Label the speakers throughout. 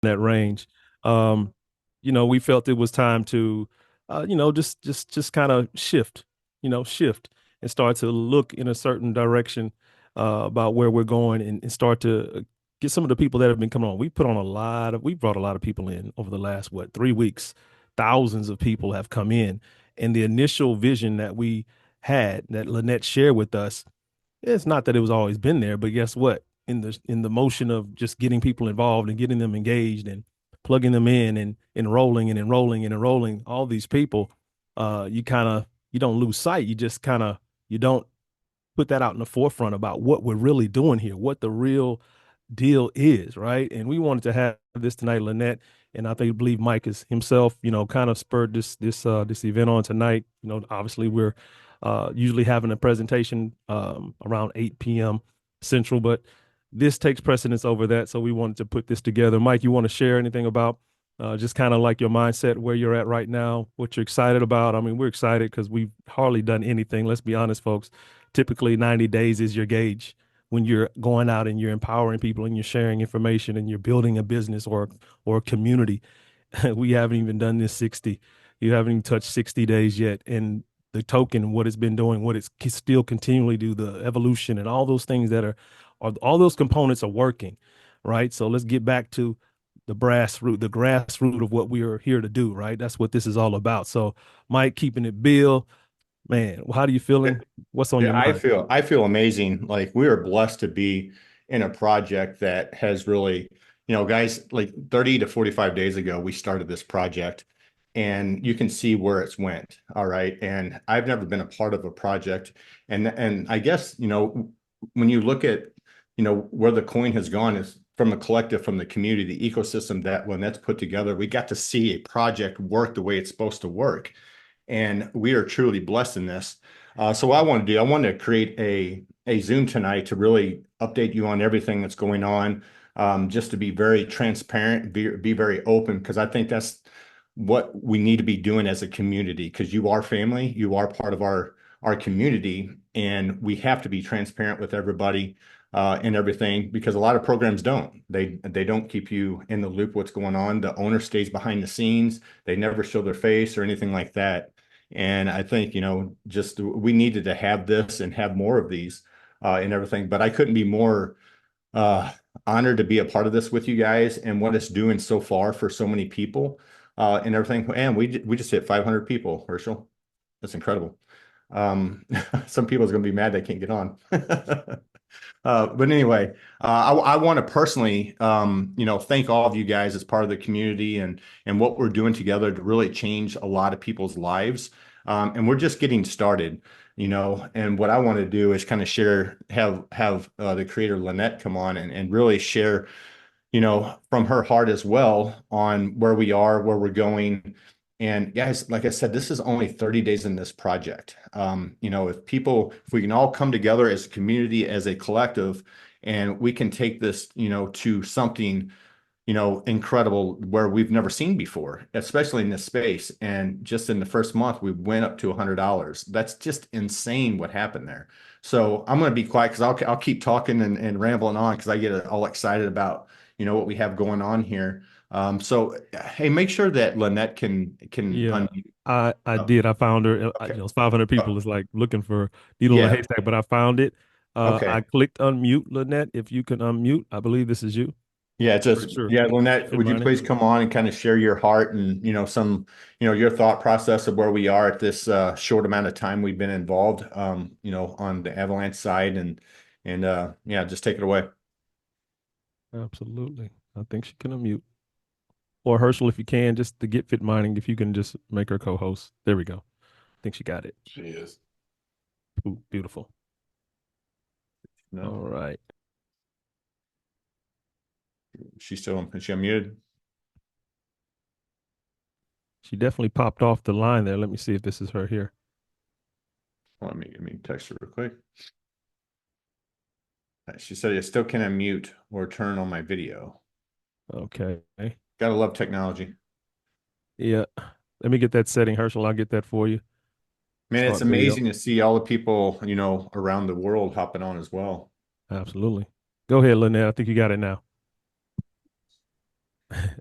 Speaker 1: that range. Um, we felt it was time to, just kind of shift, shift and start to look in a certain direction about where we're going and start to get some of the people that have been coming on. We brought a lot of people in over the last, 3 weeks. Thousands of people have come in. And the initial vision that we had that Lynette shared with us, it's not that it was always been there, but guess what? In the motion of just getting people involved and getting them engaged and plugging them in and enrolling and enrolling and enrolling all these people, you don't lose sight. You just you don't put that out in the forefront about what we're really doing here, what the real deal is, right? And we wanted to have this tonight, Lynette, and believe Mike is himself, kind of spurred this event on tonight. Obviously we're usually having a presentation around 8 p.m. Central, but this takes precedence over that. So we wanted to put this together. Mike, you want to share anything about just kind of like your mindset, where you're at right now, what you're excited about? I mean, we're excited because we've hardly done anything. Let's be honest, folks. Typically, 90 days is your gauge when you're going out and you're empowering people and you're sharing information and you're building a business or a community. We haven't even done this 60. You haven't even touched 60 days yet. And the token, what it's been doing, what it's still continually do, the evolution and all those things are all those components are working, right? So let's get back to the the grassroots of what we are here to do, right? That's what this is all about. So, Mike, keeping it Bill, man, how are you
Speaker 2: Yeah,
Speaker 1: feeling? What's on
Speaker 2: yeah,
Speaker 1: your
Speaker 2: I
Speaker 1: mind?
Speaker 2: feel I feel amazing. Like we are blessed to be in a project that has really, guys, like 30 to 45 days ago, we started this project and you can see where it's went. All right. And I've never been a part of a project. And I guess, when you look at, where the coin has gone is from the collective, from the community, the ecosystem that when that's put together, we got to see a project work the way it's supposed to work. And we are truly blessed in this. So what I want to do, I want to create a Zoom tonight to really update you on everything that's going on, just to be very transparent, be very open, because I think that's what we need to be doing as a community. Because you are family, you are part of our community, and we have to be transparent with everybody and everything. Because a lot of programs don't. They don't keep you in the loop what's going on. The owner stays behind the scenes. They never show their face or anything like that. And I think, just we needed to have this and have more of these and everything. But I couldn't be more uh, honored to be a part of this with you guys and what it's doing so far for so many people and everything. And we just hit 500 people, Herschel. That's incredible. Some people's going to be mad they can't get on. But anyway, I want to personally, thank all of you guys as part of the community and what we're doing together to really change a lot of people's lives. And we're just getting started, And what I want to do is kind of share, have the creator Lynette come on and really share, from her heart as well on where we are, where we're going. And guys, like I said, this is only 30 days in this project. If we can all come together as a community, as a collective, and we can take this, to something, incredible where we've never seen before, especially in this space. And just in the first month, we went up to $100. That's just insane what happened there. So I'm going to be quiet because I'll keep talking and rambling on because I get all excited about, what we have going on here. So hey, make sure that Lynette can
Speaker 1: Yeah,
Speaker 2: unmute.
Speaker 1: I
Speaker 2: Oh,
Speaker 1: did. I found her.
Speaker 2: okay.
Speaker 1: 500 people
Speaker 2: Oh,
Speaker 1: is like looking for needle in a
Speaker 2: yeah.
Speaker 1: haystack, but I found it. I
Speaker 2: Okay.
Speaker 1: clicked unmute, Lynette. If you can unmute, I believe this is you.
Speaker 2: Yeah,
Speaker 1: Pretty sure.
Speaker 2: Lynette,
Speaker 1: Fit
Speaker 2: would you
Speaker 1: mining.
Speaker 2: please come on and kind of share your heart and, some, your thought process of where we are at this short amount of time we've been involved, on the Avalanche side and yeah, just take it away.
Speaker 1: Absolutely. I think she can unmute. Or Herschel, if you can, just to get fit mining, if you can just make her co-host. There we go. I think she got it.
Speaker 2: She is.
Speaker 1: Ooh, beautiful. All
Speaker 2: No,
Speaker 1: right.
Speaker 2: is she unmuted?
Speaker 1: She definitely popped off the line there. Let me see if this is her here.
Speaker 2: Let me text her real quick. She said, I still can unmute or turn on my video.
Speaker 1: Okay.
Speaker 2: Gotta love technology.
Speaker 1: Yeah. Let me get that setting, Herschel. I'll get that for you.
Speaker 2: Man, it's
Speaker 1: Start video.
Speaker 2: amazing to see all the people, around the world hopping on as well.
Speaker 1: Absolutely. Go ahead, Lynette. I think you got it now.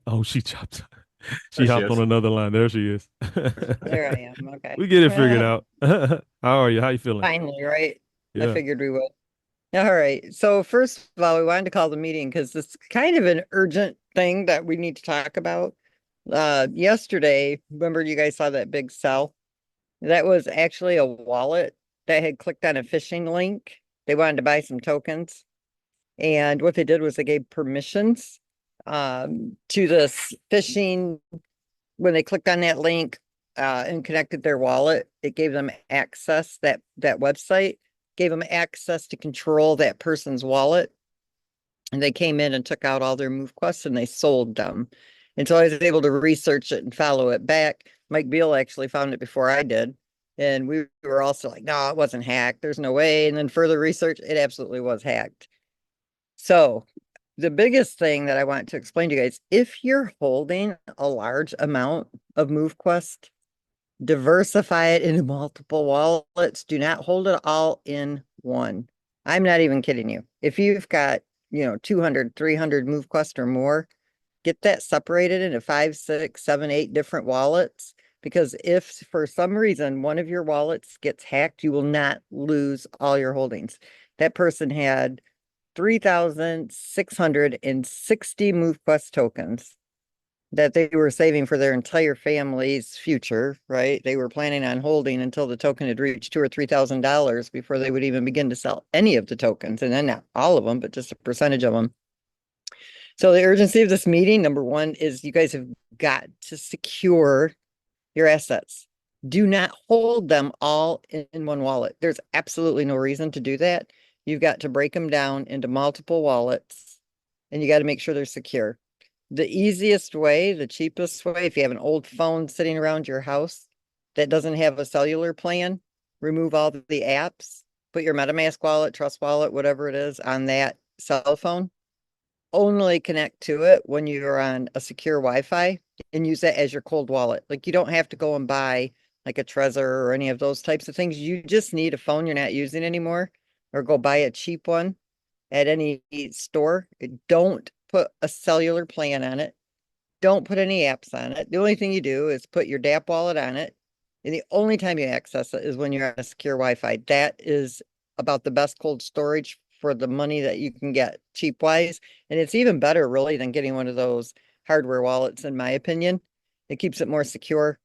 Speaker 1: Oh, she chopped.
Speaker 2: There
Speaker 1: She
Speaker 2: she
Speaker 1: hopped on
Speaker 2: is.
Speaker 1: another line. There she is.
Speaker 3: There I am. Okay.
Speaker 1: We get it figured out. How are you? How you feeling?
Speaker 3: Finally, right? I
Speaker 1: Yeah.
Speaker 3: figured we would. All right. So first of all, we wanted to call the meeting because it's kind of an urgent thing that we need to talk about. Yesterday, remember you guys saw that big sell? That was actually a wallet that had clicked on a phishing link. They wanted to buy some tokens. And what they did was they gave permissions to this phishing. When they clicked on that link and connected their wallet, it gave them access, that website gave them access to control that person's wallet. And they came in and took out all their MoveQuests and they sold them. And so I was able to research it and follow it back. Mike Beal actually found it before I did. And we were also like, no, it wasn't hacked. There's no way. And then further research, it absolutely was hacked. So the biggest thing that I want to explain to you guys, if you're holding a large amount of MoveQuest, diversify it into multiple wallets. Do not hold it all in one. I'm not even kidding you. If you've got, 200, 300 MoveQuest or more, get that separated into 5, 6, 7, 8 different wallets. Because if for some reason one of your wallets gets hacked, you will not lose all your holdings. That person had 3,660 MoveQuest tokens that they were saving for their entire family's future, right? They were planning on holding until the token had reached $2,000 or $3,000 before they would even begin to sell any of the tokens, and then not all of them, but just a percentage of them. So the urgency of this meeting, number one, is you guys have got to secure your assets. Do not hold them all in one wallet. There's absolutely no reason to do that. You've got to break them down into multiple wallets, and you got to make sure they're secure. The easiest way, the cheapest way, if you have an old phone sitting around your house that doesn't have a cellular plan, remove all the apps, put your MetaMask wallet, Trust Wallet, whatever it is, on that cell phone. Only connect to it when you're on a secure Wi-Fi and use that as your cold wallet. Like you don't have to go and buy like a Trezor or any of those types of things. You just need a phone you're not using anymore, or go buy a cheap one at any store. Don't put a cellular plan on it. Don't put any apps on it. The only thing you do is put your DApp wallet on it. And the only time you access it is when you're on a secure Wi-Fi. That is about the best cold storage for the money that you can get cheap wise. And it's even better really than getting one of those hardware wallets, in my opinion. It keeps it more secure.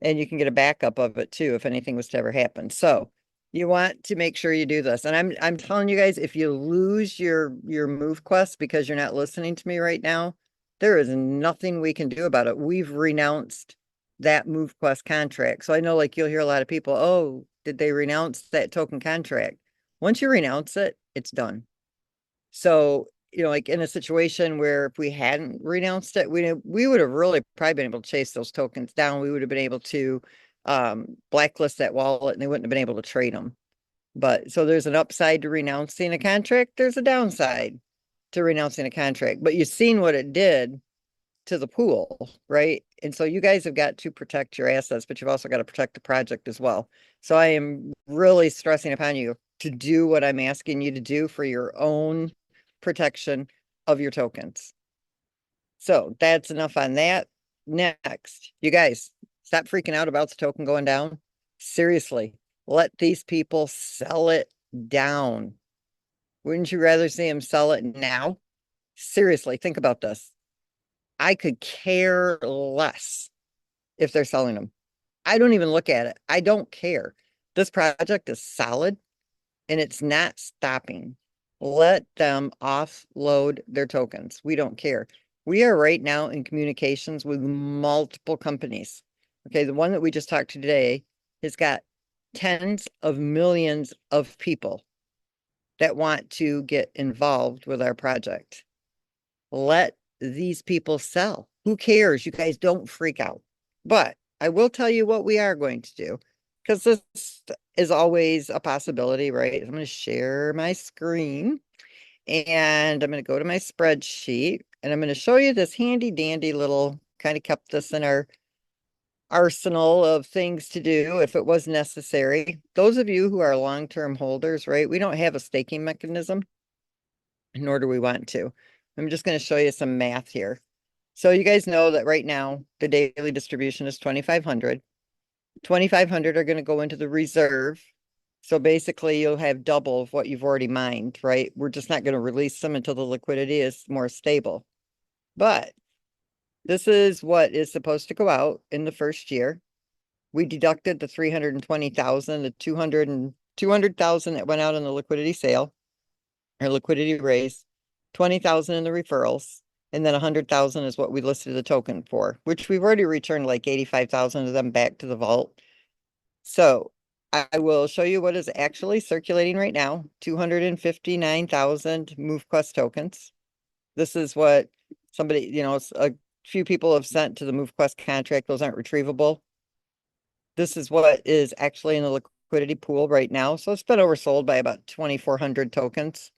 Speaker 3: And you can get a backup of it too if anything was to ever happen. So you want to make sure you do this. And I'm telling you guys, if you lose your MoveQuest because you're not listening to me right now, there is nothing we can do about it. We've renounced that MoveQuest contract. So I know like you'll hear a lot of people, oh, did they renounce that token contract? Once you renounce it, it's done. So, like in a situation where if we hadn't renounced it, we would have really probably been able to chase those tokens down. We would have been able to blacklist that wallet and they wouldn't have been able to trade them. But so there's an upside to renouncing a contract. There's a downside to renouncing a contract, but you've seen what it did to the pool, right? And so you guys have got to protect your assets, but you've also got to protect the project as well. So I am really stressing upon you to do what I'm asking you to do for your own protection of your tokens. So that's enough on that. Next, you guys, stop freaking out about the token going down. Seriously, let these people sell it down. Wouldn't you rather see them sell it now? Seriously, think about this. I could care less if they're selling them. I don't even look at it. I don't care. This project is solid and it's not stopping. Let them offload their tokens. We don't care. We are right now in communications with multiple companies. Okay, the one that we just talked to today has got tens of millions of people that want to get involved with our project. Let these people sell. Who cares? You guys don't freak out. But I will tell you what we are going to do, because this is always a possibility, right? I'm going to share my screen and I'm going to go to my spreadsheet and I'm going to show you this handy dandy little, kind of kept this in our arsenal of things to do if it was necessary. Those of you who are long-term holders, right? We don't have a staking mechanism, nor do we want to. I'm just going to show you some math here. So you guys know that right now the daily distribution is 2,500. 2,500 are going to go into the reserve. So basically you'll have double of what you've already mined, right? We're just not going to release them until the liquidity is more stable. But this is what is supposed to go out in the first year. We deducted the 320,000, the 200,000 that went out in the liquidity sale or liquidity raise, 20,000 in the referrals, and then 100,000 is what we listed the token for, which we've already returned like 85,000 of them back to the vault. So I will show you what is actually circulating right now, 259,000 MoveQuest tokens. This is what somebody, a few people have sent to the MoveQuest contract. Those aren't retrievable. This is what is actually in the liquidity pool right now. So it's been oversold by about 2,400 tokens.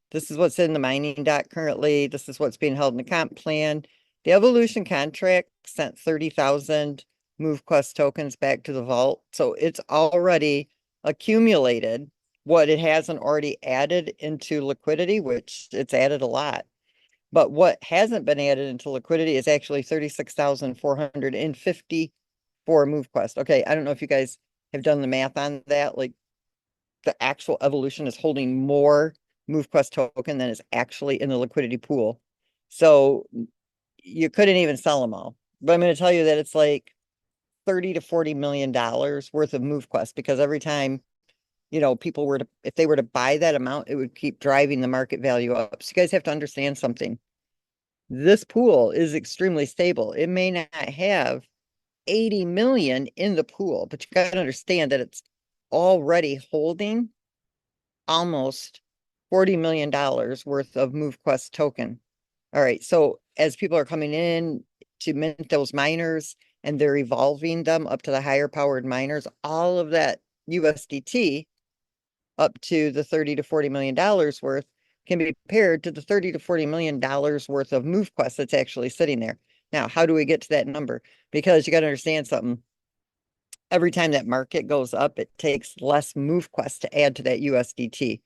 Speaker 3: This is what's in the mining dock currently. This is what's being held in the comp plan. The evolution contract sent 30,000 MoveQuest tokens back to the vault. So it's already accumulated what it hasn't already added into liquidity, which it's added a lot. But what hasn't been added into liquidity is actually 36,454 MoveQuest. Okay, I don't know if you guys have done the math on that. Like the actual evolution is holding more MoveQuest token than is actually in the liquidity pool. So you couldn't even sell them all. But I'm going to tell you that it's like 30 to 40 million dollars worth of MoveQuest, because every time, people were to, if they were to buy that amount, it would keep driving the market value up. So you guys have to understand something. This pool is extremely stable. It may not have 80 million in the pool, but you got to understand that it's already holding almost $40 million worth of MoveQuest token. All right, so as people are coming in to mint those miners and they're evolving them up to the higher powered miners, all of that USDT up to the 30 to 40 million dollars worth can be paired to the 30 to 40 million dollars worth of MoveQuest that's actually sitting there. Now, how do we get to that number? Because you got to understand something. Every time that market goes up, it takes less MoveQuest to add to that USDT.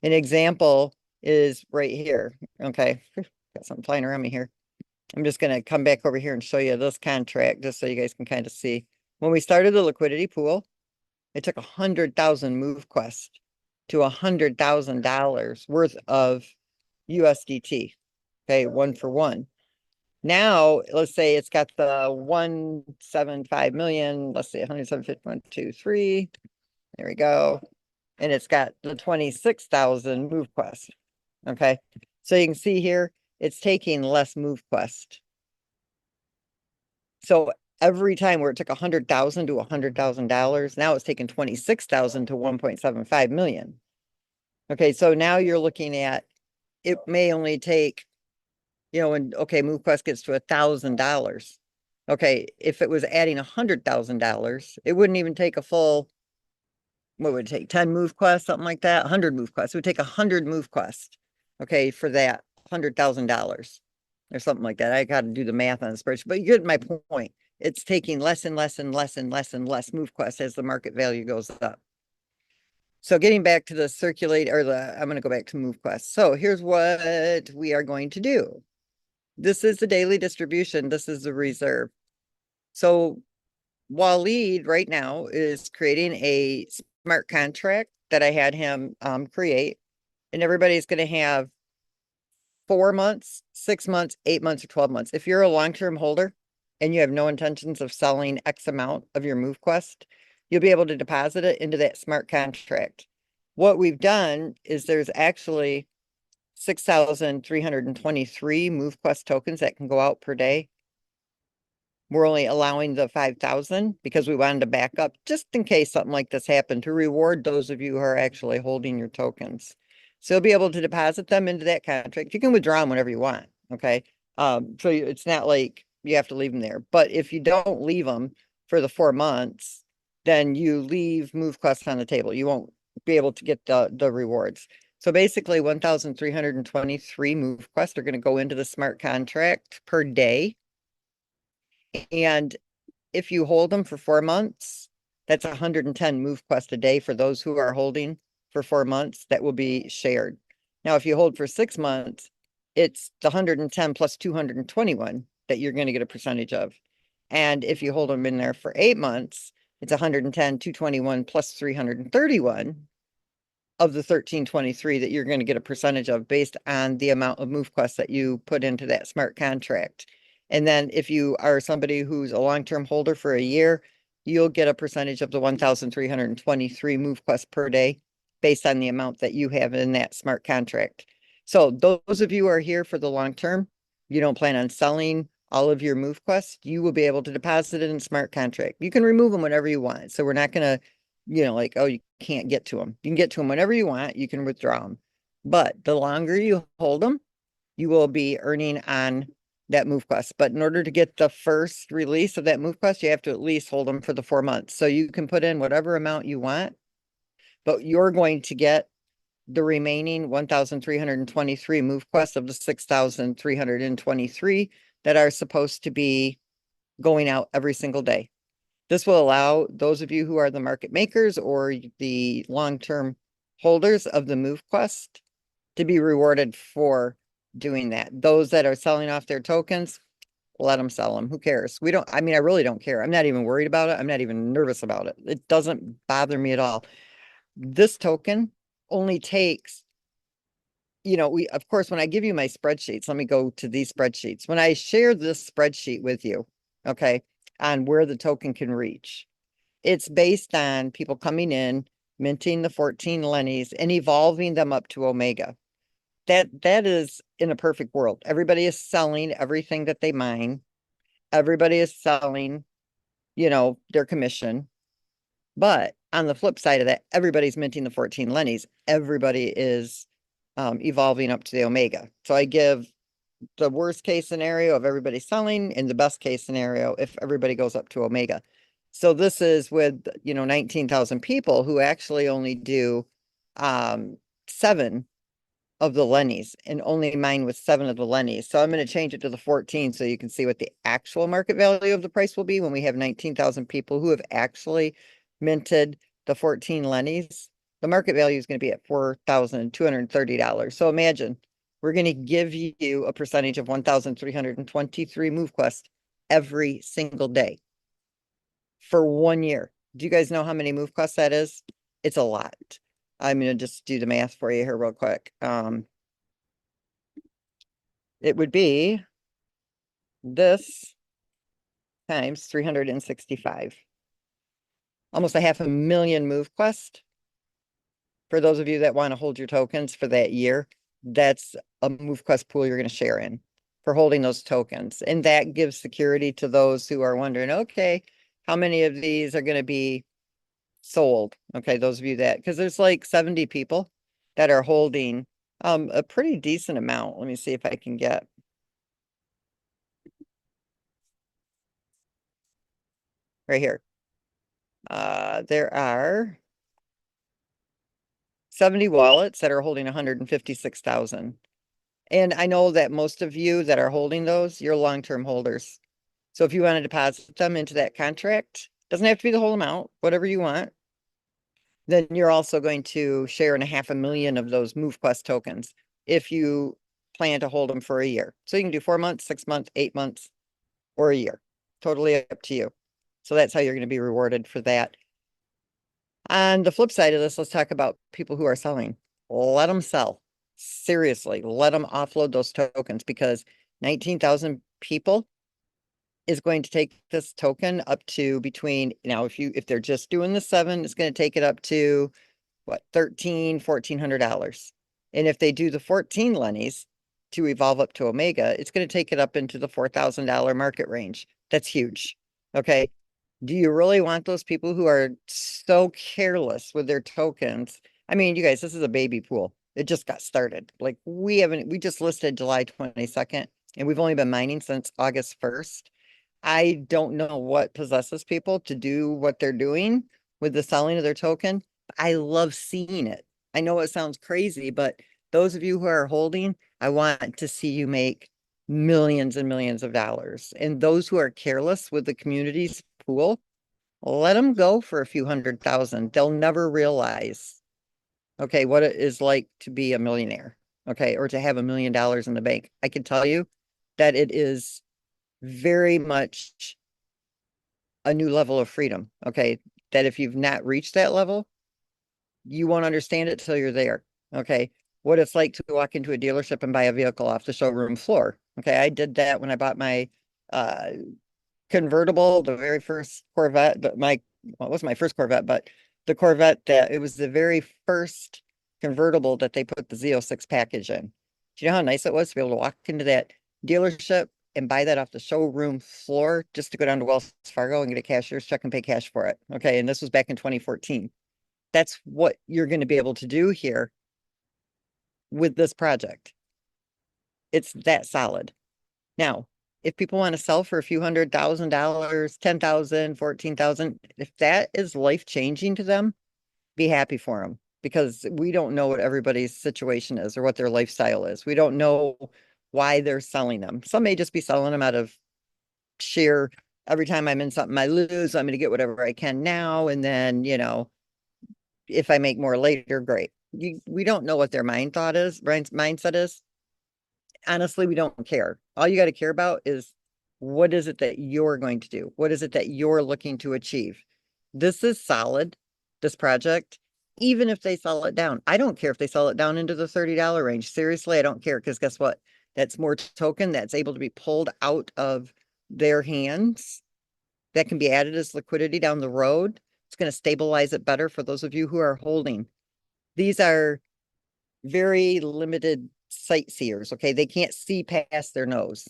Speaker 3: An example is right here. Okay, got something flying around me here. I'm just going to come back over here and show you this contract just so you guys can kind of see. When we started the liquidity pool, it took 100,000 MoveQuest to $100,000 worth of USDT. Okay, 1 for 1. Now, let's say it's got the 175 million, let's say 107.1, 2, 3. There we go. And it's got the 26,000 MoveQuest. Okay, so you can see here, it's taking less MoveQuest. So every time where it took 100,000 to $100,000, now it's taking 26,000 to 1.75 million. Okay, so now you're looking at, it may only take, when, okay, MoveQuest gets to $1,000. Okay, if it was adding $100,000, it wouldn't even take a full, what would it take, 10 MoveQuest, something like that, 100 MoveQuest. It would take 100 MoveQuest, okay, for that $100,000 or something like that. I got to do the math on the spreadsheet, but you get my point. It's taking less and less and less and less and less MoveQuest as the market value goes up. So getting back to the circulate, or I'm going to go back to MoveQuest. So here's what we are going to do. This is the daily distribution. This is the reserve. So Waleed right now is creating a smart contract that I had him create, and everybody's going to have 4 months, 6 months, 8 months, or 12 months. If you're a long-term holder and you have no intentions of selling X amount of your MoveQuest, you'll be able to deposit it into that smart contract. What we've done is there's actually 6,323 MoveQuest tokens that can go out per day. We're only allowing the 5,000 because we wanted to back up just in case something like this happened, to reward those of you who are actually holding your tokens. So you'll be able to deposit them into that contract. You can withdraw them whenever you want. Okay. So it's not like you have to leave them there. But if you don't leave them for the 4 months, then you leave MoveQuest on the table. You won't be able to get the rewards. So basically 1,323 MoveQuest are going to go into the smart contract per day. And if you hold them for 4 months, that's 110 MoveQuest a day for those who are holding for 4 months that will be shared. Now, if you hold for 6 months, it's the 110 plus 221 that you're going to get a percentage of. And if you hold them in there for 8 months, it's 110, 221 plus 331 of the 1323 that you're going to get a percentage of based on the amount of MoveQuest that you put into that smart contract. And then if you are somebody who's a long-term holder for a year, you'll get a percentage of the 1,323 MoveQuest per day based on the amount that you have in that smart contract. So those of you who are here for the long term, you don't plan on selling all of your MoveQuest, you will be able to deposit it in smart contract. You can remove them whenever you want. So we're not going to, like, oh, you can't get to them. You can get to them whenever you want. You can withdraw them. But the longer you hold them, you will be earning on that MoveQuest. But in order to get the first release of that MoveQuest, you have to at least hold them for the 4 months. So you can put in whatever amount you want, but you're going to get the remaining 1,323 MoveQuest of the 6,323 that are supposed to be going out every single day. This will allow those of you who are the market makers or the long-term holders of the MoveQuest to be rewarded for doing that. Those that are selling off their tokens, let them sell them. Who cares? I really don't care. I'm not even worried about it. I'm not even nervous about it. It doesn't bother me at all. This token only takes, of course, when I give you my spreadsheets, let me go to these spreadsheets. When I share this spreadsheet with you, okay, on where the token can reach, it's based on people coming in, minting the 14 Lennies and evolving them up to Omega. That is in a perfect world. Everybody is selling everything that they mine. Everybody is selling, their commission. But on the flip side of that, everybody's minting the 14 Lennies. Everybody is evolving up to the Omega. So I give the worst case scenario of everybody selling and the best case scenario if everybody goes up to Omega. So this is with, 19,000 people who actually only do 7 of the Lennies and only mine with 7 of the Lennies. So I'm going to change it to the 14 so you can see what the actual market value of the price will be when we have 19,000 people who have actually minted the 14 Lennies. The market value is going to be at $4,230. So imagine we're going to give you a percentage of 1,323 MoveQuest every single day for 1 year. Do you guys know how many MoveQuest that is? It's a lot. I'm going to just do the math for you here real quick. It would be this times 365. Almost a 500,000 MoveQuest. For those of you that want to hold your tokens for that year, that's a MoveQuest pool you're going to share in for holding those tokens. And that gives security to those who are wondering, okay, how many of these are going to be sold? Okay, those of you because there's like 70 people that are holding a pretty decent amount. Let me see if I can get. Right here. There are 70 wallets that are holding 156,000. And I know that most of you that are holding those, you're long-term holders. So if you want to deposit them into that contract, doesn't have to be the whole amount, whatever you want, then you're also going to share in 500,000 of those MoveQuest tokens if you plan to hold them for a year. So you can do 4 months, 6 months, 8 months, or a year. Totally up to you. So that's how you're going to be rewarded for that. On the flip side of this, let's talk about people who are selling. Let them sell. Seriously, let them offload those tokens because 19,000 people is going to take this token up to between, if they're just doing the 7, it's going to take it up to what, $1,400. And if they do the 14 Lennies to evolve up to Omega, it's going to take it up into the $4,000 market range. That's huge. Okay. Do you really want those people who are so careless with their tokens? I mean, you guys, this is a baby pool. It just got started. Like we just listed July 22nd and we've only been mining since August 1st. I don't know what possesses people to do what they're doing with the selling of their token. I love seeing it. I know it sounds crazy, but those of you who are holding, I want to see you make millions and millions of dollars. And those who are careless with the community's pool, let them go for a few 100,000. They'll never realize, okay, what it is like to be a millionaire, okay, or to have $1 million in the bank. I can tell you that it is very much a new level of freedom. Okay. That if you've not reached that level, you won't understand it till you're there. Okay. What it's like to walk into a dealership and buy a vehicle off the showroom floor. Okay. I did that when I bought my uh convertible, the very first Corvette, but well, it wasn't my first Corvette, but the Corvette that it was the very first convertible that they put the Z06 package in. Do you know how nice it was to be able to walk into that dealership and buy that off the showroom floor just to go down to Wells Fargo and get a cashier's check and pay cash for it? Okay. And this was back in 2014. That's what you're going to be able to do here with this project. It's that solid. Now, if people want to sell for a few $100,000, 10,000, 14,000, if that is life changing to them, be happy for them because we don't know what everybody's situation is or what their lifestyle is. We don't know why they're selling them. Some may just be selling them out of sheer every time I'm in something I lose, I'm going to get whatever I can now. And then, if I make more later, great. We don't know what their mindset is. Honestly, we don't care. All you got to care about is what is it that you're going to do? What is it that you're looking to achieve? This is solid, this project, even if they sell it down. I don't care if they sell it down into the $30 range. Seriously, I don't care because guess what? That's more token that's able to be pulled out of their hands that can be added as liquidity down the road. It's going to stabilize it better for those of you who are holding. These are very limited sightseers. Okay. They can't see past their nose.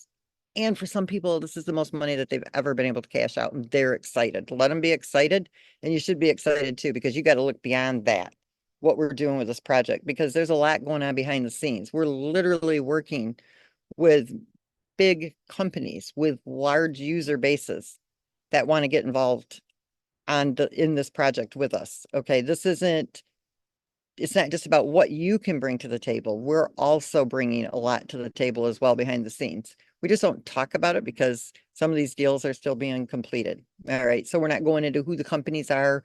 Speaker 3: And for some people, this is the most money that they've ever been able to cash out, and they're excited. Let them be excited, and you should be excited too, because you got to look beyond that, what we're doing with this project, because there's a lot going on behind the scenes. We're literally working with big companies with large user bases that want to get involved in this project with us. Okay, it's not just about what you can bring to the table. We're also bringing a lot to the table as well behind the scenes. We just don't talk about it because some of these deals are still being completed. All right. So we're not going into who the companies are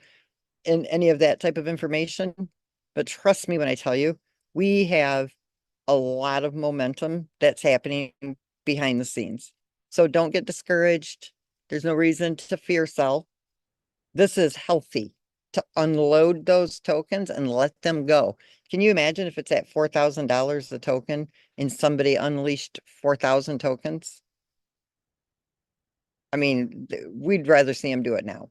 Speaker 3: and any of that type of information. But trust me when I tell you, we have a lot of momentum that's happening behind the scenes. So don't get discouraged. There's no reason to fear sell. This is healthy to unload those tokens and let them go. Can you imagine if it's at $4,000 a token and somebody unleashed 4,000 tokens? I mean, we'd rather see them do it now.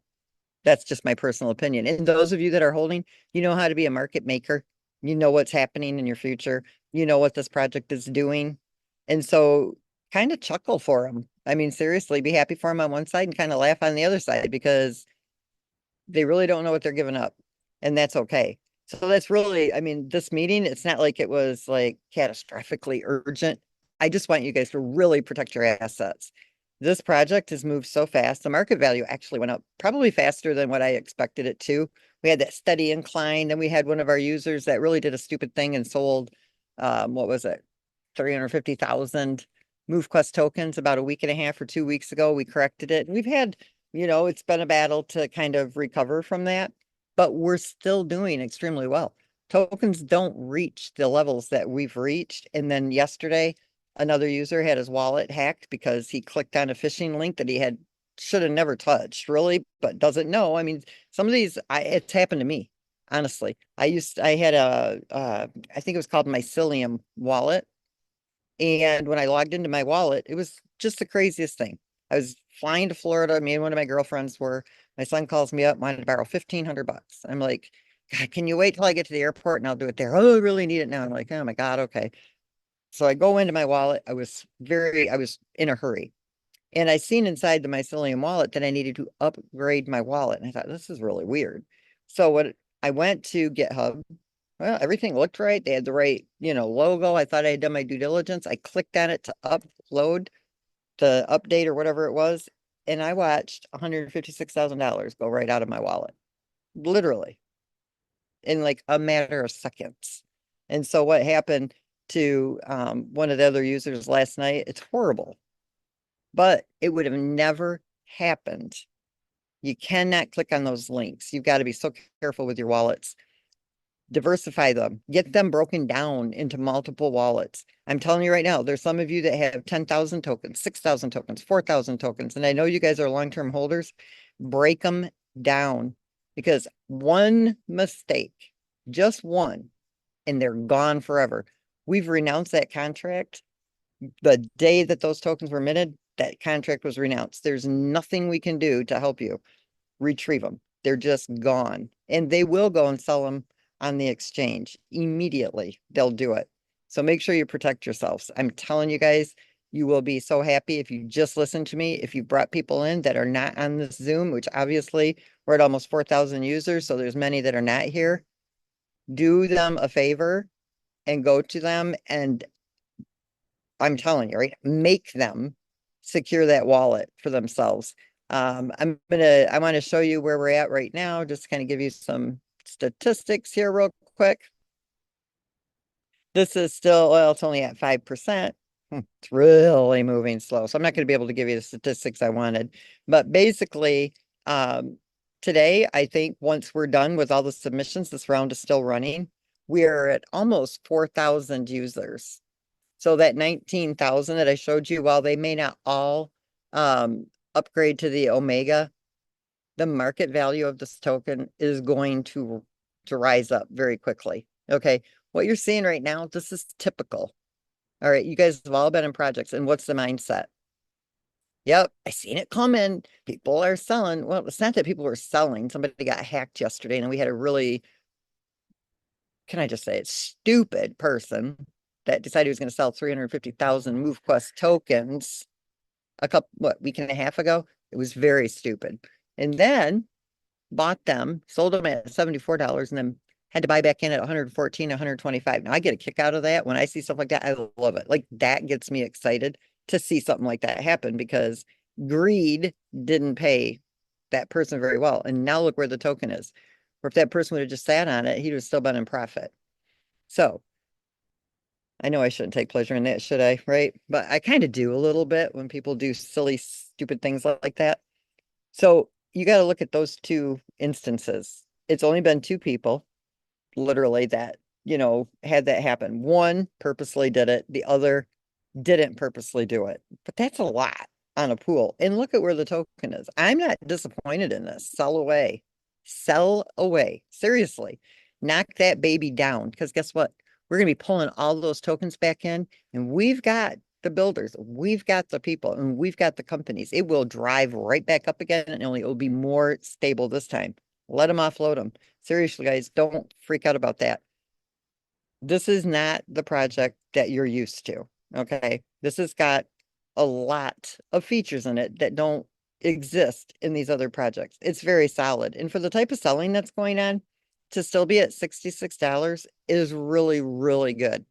Speaker 3: That's just my personal opinion. And those of you that are holding, you know how to be a market maker. You know what's happening in your future. You know what this project is doing. And so kind of chuckle for them. I mean, seriously, be happy for them on one side and kind of laugh on the other side because they really don't know what they're giving up, and that's okay. So that's really, I mean, this meeting, it's not like it was like catastrophically urgent. I just want you guys to really protect your assets. This project has moved so fast. The market value actually went up probably faster than what I expected it to. We had that steady incline. Then we had one of our users that really did a stupid thing and sold, what was it? 350,000 MoveQuest tokens about a week and a half or 2 weeks ago. We corrected it. And we've had it's been a battle to kind of recover from that, but we're still doing extremely well. Tokens don't reach the levels that we've reached. And then yesterday, another user had his wallet hacked because he clicked on a phishing link that he should have never touched, really, but doesn't know. I mean, some of these, it's happened to me, honestly. I had I think it was called Mycelium wallet. And when I logged into my wallet, it was just the craziest thing. I was flying to Florida. Me and one of my girlfriends were. My son calls me up, wanted to borrow $1,500. I'm like, God, can you wait till I get to the airport and I'll do it there? Oh, I really need it now. I'm like, oh my God, okay. So I go into my wallet. I was in a hurry. And I seen inside the Mycelium wallet that I needed to upgrade my wallet. And I thought, this is really weird. So I went to GitHub. Well, everything looked right. They had the right, logo. I thought I had done my due diligence. I clicked on it to upload, to update or whatever it was. And I watched $156,000 go right out of my wallet, literally in like a matter of seconds. And so what happened to one of the other users last night, it's horrible, but it would have never happened. You cannot click on those links. You've got to be so careful with your wallets. diversify them, get them broken down into multiple wallets. I'm telling you right now, there's some of you that have 10,000 tokens, 6,000 tokens, 4,000 tokens. And I know you guys are long-term holders. Break them down because one mistake, just one, and they're gone forever. We've renounced that contract. The day that those tokens were minted, that contract was renounced. There's nothing we can do to help you retrieve them. They're just gone. And they will go and sell them on the exchange immediately. They'll do it. So make sure you protect yourselves. I'm telling you guys, you will be so happy if you just listen to me. If you brought people in that are not on this Zoom, which obviously we're at almost 4,000 users, so there's many that are not here. Do them a favor and go to them, and I'm telling you, right? Make them secure that wallet for themselves. I want to show you where we're at right now, just to kind of give you some statistics here real quick. This is still, well, it's only at 5%. It's really moving slow. So I'm not going to be able to give you the statistics I wanted. But basically, today, I think once we're done with all the submissions, this round is still running. We are at almost 4,000 users. So that 19,000 that I showed you, while they may not all upgrade to the Omega, the market value of this token is going to rise up very quickly. Okay, what you're seeing right now, this is typical. All right, you guys have all been in projects, and what's the mindset? Yep, I seen it coming. People are selling. Well, it's not that people were selling. Somebody got hacked yesterday, and we had a really, can I just say it, stupid person that decided he was going to sell 350,000 MoveQuest tokens week and a half ago. It was very stupid. And then bought them, sold them at $74, and then had to buy back in at 114, 125. Now I get a kick out of that. When I see stuff like that, I love it. Like that gets me excited to see something like that happen because greed didn't pay that person very well. And now look where the token is. Or if that person would have just sat on it, he'd have still been in profit. So I know I shouldn't take pleasure in that, should I? Right? But I kind of do a little bit when people do silly, stupid things like that. So you got to look at those two instances. It's only been two people, literally, that, had that happen. One purposely did it, the other didn't purposely do it. But that's a lot on a pool. And look at where the token is. I'm not disappointed in this. Sell away. Sell away. Seriously. Knock that baby down. Because guess what? We're going to be pulling all those tokens back in, and we've got the builders, we've got the people, and we've got the companies. It will drive right back up again, and it will be more stable this time. Let them offload them. Seriously, guys, don't freak out about that. This is not the project that you're used to, okay? This has got a lot of features in it that don't exist in these other projects. It's very solid. And for the type of selling that's going on, to still be at $66 is really, really good.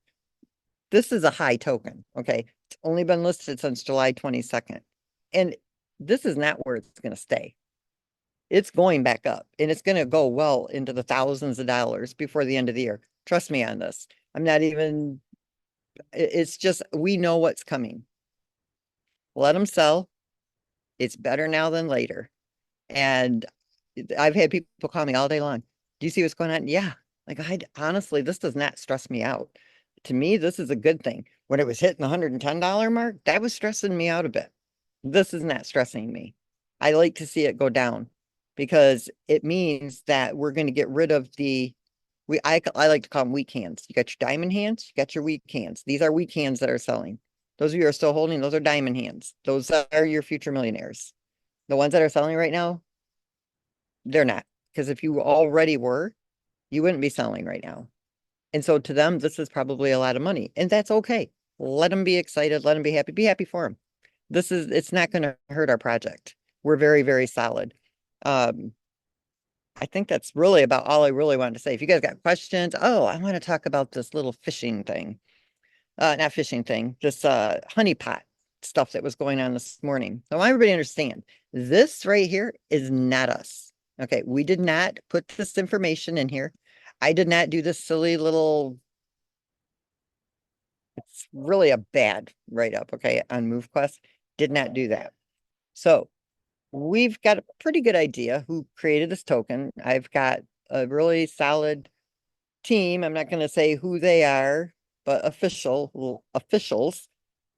Speaker 3: This is a high token, okay? It's only been listed since July 22nd. And this is not where it's going to stay. It's going back up, and it's going to go well into the thousands of dollars before the end of the year. Trust me on this. I'm not even, it's just, we know what's coming. Let them sell. It's better now than later. And I've had people call me all day long. Do you see what's going on? Yeah. Like, honestly, this does not stress me out. To me, this is a good thing. When it was hitting the $110 mark, that was stressing me out a bit. This is not stressing me. I like to see it go down because it means that we're going to get rid of I like to call them weak hands. You got your diamond hands, you got your weak hands. These are weak hands that are selling. Those of you who are still holding, those are diamond hands. Those are your future millionaires. The ones that are selling right now, they're not. Because if you already were, you wouldn't be selling right now. And so to them, this is probably a lot of money. And that's okay. Let them be excited. Let them be happy. Be happy for them. It's not going to hurt our project. We're very, very solid. I think that's really about all I really wanted to say. If you guys got questions, I want to talk about this little fishing thing. Not fishing thing, this honeypot stuff that was going on this morning. I want everybody to understand, this right here is not us. Okay, we did not put this information in here. I did not do this silly little, it's really a bad write-up, okay, on MoveQuest. Did not do that. So we've got a pretty good idea who created this token. I've got a really solid team, I'm not gonna say who they are, but officials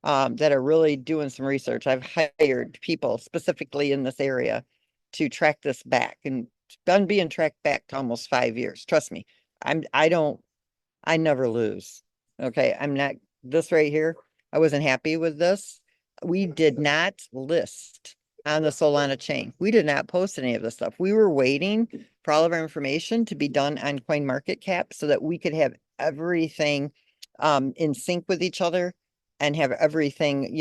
Speaker 3: that are really doing some research. I've hired people specifically in this area to track this back, and it's been being tracked back to almost 5 years. Trust me, I never lose. Okay, I'm not, this right here, I wasn't happy with this. We did not list on the Solana chain. We did not post any of this stuff. We were waiting for all of our information to be done on CoinMarketCap so that we could have everything in sync with each other and have everything,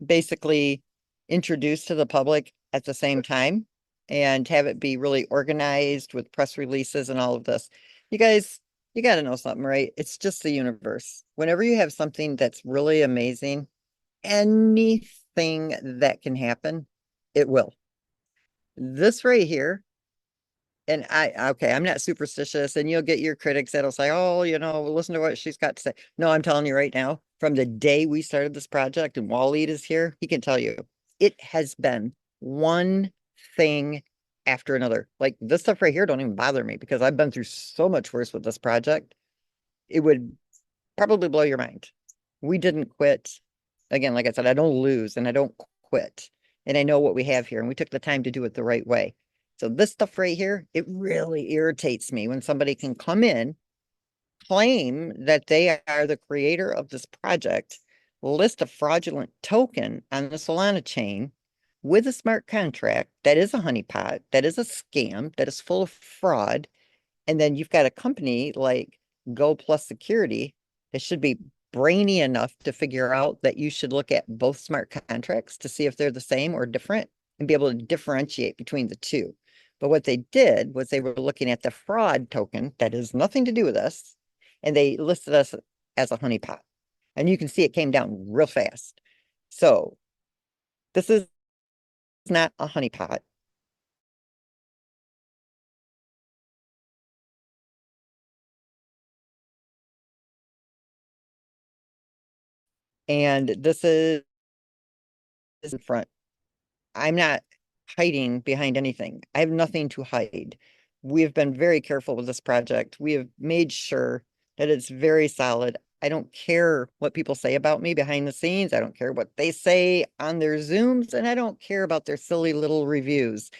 Speaker 3: basically introduced to the public at the same time and have it be really organized with press releases and all of this. You guys, you got to know something, right? It's just the universe. Whenever you have something that's really amazing, anything that can happen, it will. This right here, and okay, I'm not superstitious, and you'll get your critics that'll say, oh, listen to what she's got to say. No, I'm telling you right now, from the day we started this project and Waleed is here, he can tell you, it has been one thing after another. Like this stuff right here don't even bother me because I've been through so much worse with this project. It would probably blow your mind. We didn't quit. Again, like I said, I don't lose and I don't quit. And I know what we have here, and we took the time to do it the right way. So this stuff right here, it really irritates me when somebody can come in, claim that they are the creator of this project, list a fraudulent token on the Solana chain with a smart contract that is a honeypot, that is a scam, that is full of fraud. And then you've got a company like Go Plus Security that should be brainy enough to figure out that you should look at both smart contracts to see if they're the same or different and be able to differentiate between the two. But what they did was they were looking at the fraud token that has nothing to do with us, and they listed us as a honeypot. And you can see it came down real fast. So this is not a honeypot. And this is in front. I'm not hiding behind anything. I have nothing to hide. We have been very careful with this project. We have made sure that it's very solid. I don't care what people say about me behind the scenes. I don't care what they say on their Zooms, and I don't care about their silly little reviews.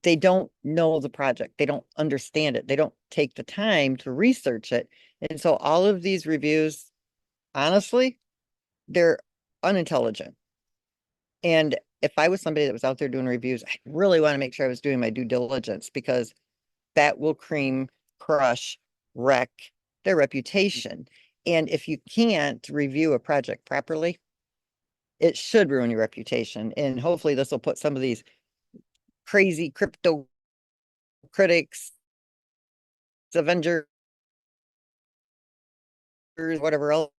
Speaker 3: They don't know the project. They don't understand it. They don't take the time to research it. And so all of these reviews, honestly, they're unintelligent. And if I was somebody that was out there doing reviews, I really want to make sure I was doing my due diligence because that will cream, crush, wreck their reputation. And if you can't review a project properly, it should ruin your reputation. And hopefully this will put some of these crazy crypto critics, Avengers, whatever else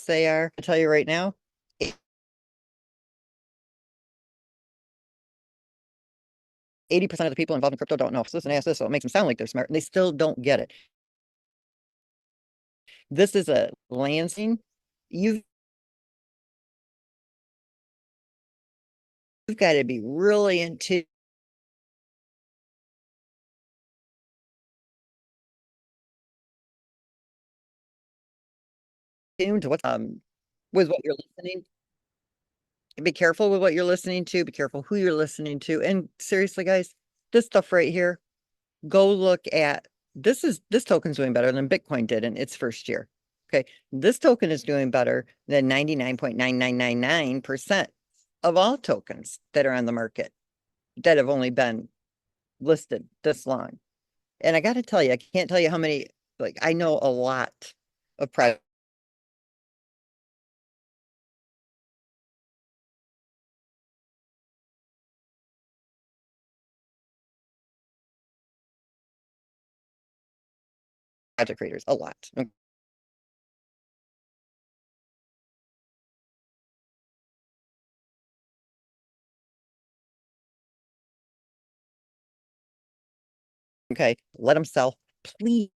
Speaker 3: they are. I tell you right now, 80% of the people involved in crypto don't know. So listen, ask this, so it makes them sound like they're smart, and they still don't get it. This is a Lansing. You've got to be really in tune to what with what you're listening. Be careful with what you're listening to. Be careful who you're listening to. And seriously, guys, this stuff right here, go look at this token's doing better than Bitcoin did in its first year. Okay. This token is doing better than 99.9999% of all tokens that are on the market that have only been listed this long. And I got to tell you, I can't tell you how many, like, I know a lot of private project creators, a lot. Okay. Let them sell, please.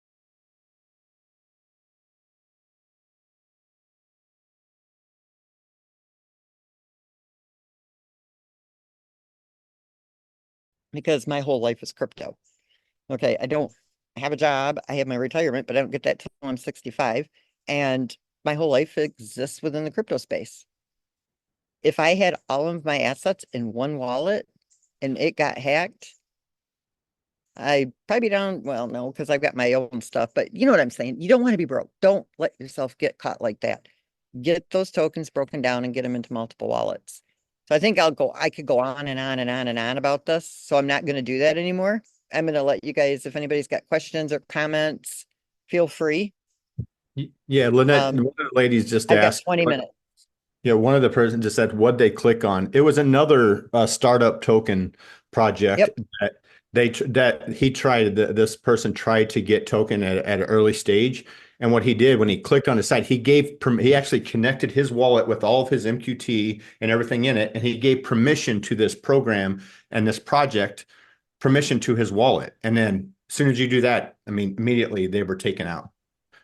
Speaker 3: Because my whole life is crypto. Okay. I don't have a job, I have my retirement, but I don't get that till I'm 65. And my whole life exists within the crypto space. If I had all of my assets in one wallet and it got hacked, I probably down, well, no, because I've got my own stuff, but you know what I'm saying? You don't want to be broke. Don't let yourself get caught like that. Get those tokens broken down and get them into multiple wallets. So I think I could go on and on and on and on about this. So I'm not going to do that anymore. I'm going to let you guys, if anybody's got questions or comments, feel free.
Speaker 2: Yeah, Lynette,
Speaker 3: Um,
Speaker 2: one of the ladies just
Speaker 3: I've got
Speaker 2: asked.
Speaker 3: 20 minutes.
Speaker 2: Yeah, one of the person just said, "What'd they click on?" It was another startup token project
Speaker 3: Yep.
Speaker 2: that this person tried to get token at an early stage. And what he did when he clicked on the site, he actually connected his wallet with all of his MQT and everything in it, and he gave permission to this program and this project, permission to his wallet. And then as soon as you do that, I mean, immediately they were taken out.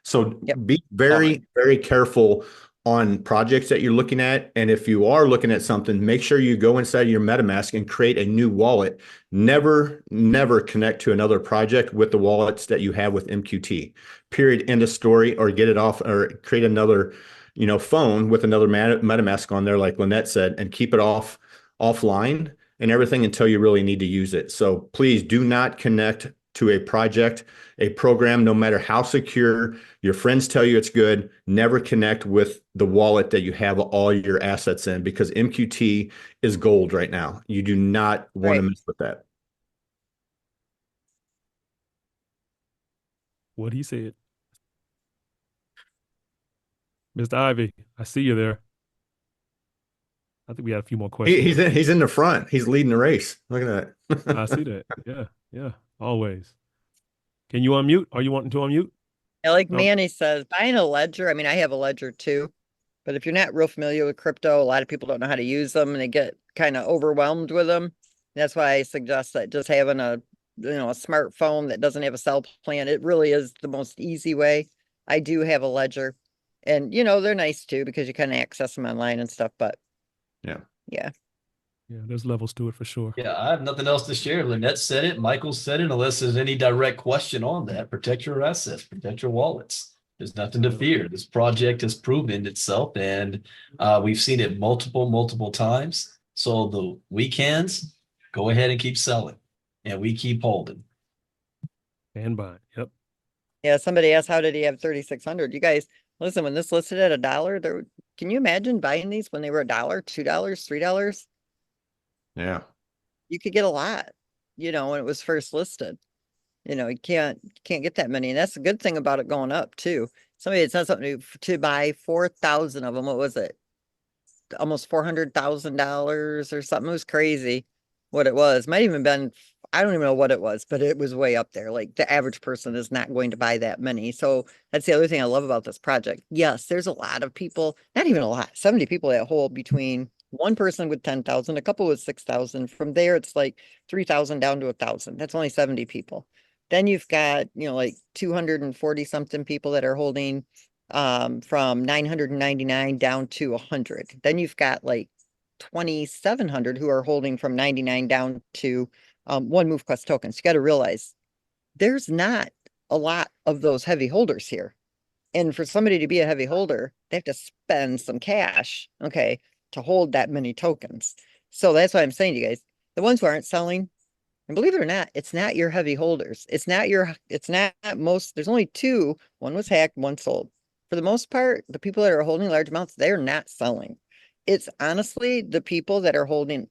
Speaker 2: So
Speaker 3: Yep.
Speaker 2: be very, very careful on projects that you're looking at. And if you are looking at something, make sure you go inside your MetaMask and create a new wallet. Never, never connect to another project with the wallets that you have with MQT. Period. End of story. Or get it off, or create another, phone with another MetaMask on there, like Lynette said, and keep it offline and everything until you really need to use it. So please do not connect to a project, a program, no matter how secure your friends tell you it's good. Never connect with the wallet that you have all your assets in, because MQT is gold right now. You do not want to
Speaker 3: Right.
Speaker 2: mess with that.
Speaker 1: What he said. Mr. Ivy, I see you there. I think we had a few more questions.
Speaker 2: He's in the front. He's leading the race. Look at
Speaker 1: I see
Speaker 2: that.
Speaker 1: that. Yeah, yeah, always. Can you unmute? Are you wanting to unmute?
Speaker 3: Like
Speaker 1: No.
Speaker 3: Manny says, buying a ledger. I mean, I have a ledger too, but if you're not real familiar with crypto, a lot of people don't know how to use them and they get kind of overwhelmed with them. That's why I suggest that just having a smartphone that doesn't have a cell plan, it really is the most easy way. I do have a ledger, and they're nice too because you kind of access them online and stuff, but
Speaker 2: Yeah.
Speaker 3: yeah.
Speaker 1: Yeah, there's levels to it for sure.
Speaker 4: Yeah, I have nothing else to share. Lynette said it, Michael said it, unless there's any direct question on that. Protect your assets, protect your wallets. There's nothing to fear. This project has proven itself, and we've seen it multiple times. So the weekends, go ahead and keep selling, and we keep holding.
Speaker 1: And buying. Yep.
Speaker 3: Yeah, somebody asked, how did he have 3,600? You guys, listen, when this listed at $1, can you imagine buying these when they were $1, $2, $3?
Speaker 2: Yeah.
Speaker 3: You could get a lot, when it was first listed. You can't get that many. And that's the good thing about it going up too. Somebody had said something to buy 4,000 of them. What was it? Almost $400,000 or something. It was crazy what it was. Might even been, I don't even know what it was, but it was way up there. Like the average person is not going to buy that many. So that's the other thing I love about this project. Yes, there's a lot of people, not even a lot, 70 people that hold between one person with 10,000, a couple with 6,000. From there, it's like 3,000 down to 1,000. That's only 70 people. Then you've got, like 240 something people that are holding from 999 down to 100. Then you've got like 2,700 who are holding from 99 down to one MoveQuest tokens. You got to realize there's not a lot of those heavy holders here. And for somebody to be a heavy holder, they have to spend some cash, okay, to hold that many tokens. So that's why I'm saying to you guys, the ones who aren't selling, and believe it or not, it's not your heavy holders. It's not most, there's only two. One was hacked, one sold. For the most part, the people that are holding large amounts, they're not selling. It's honestly the people that are holding,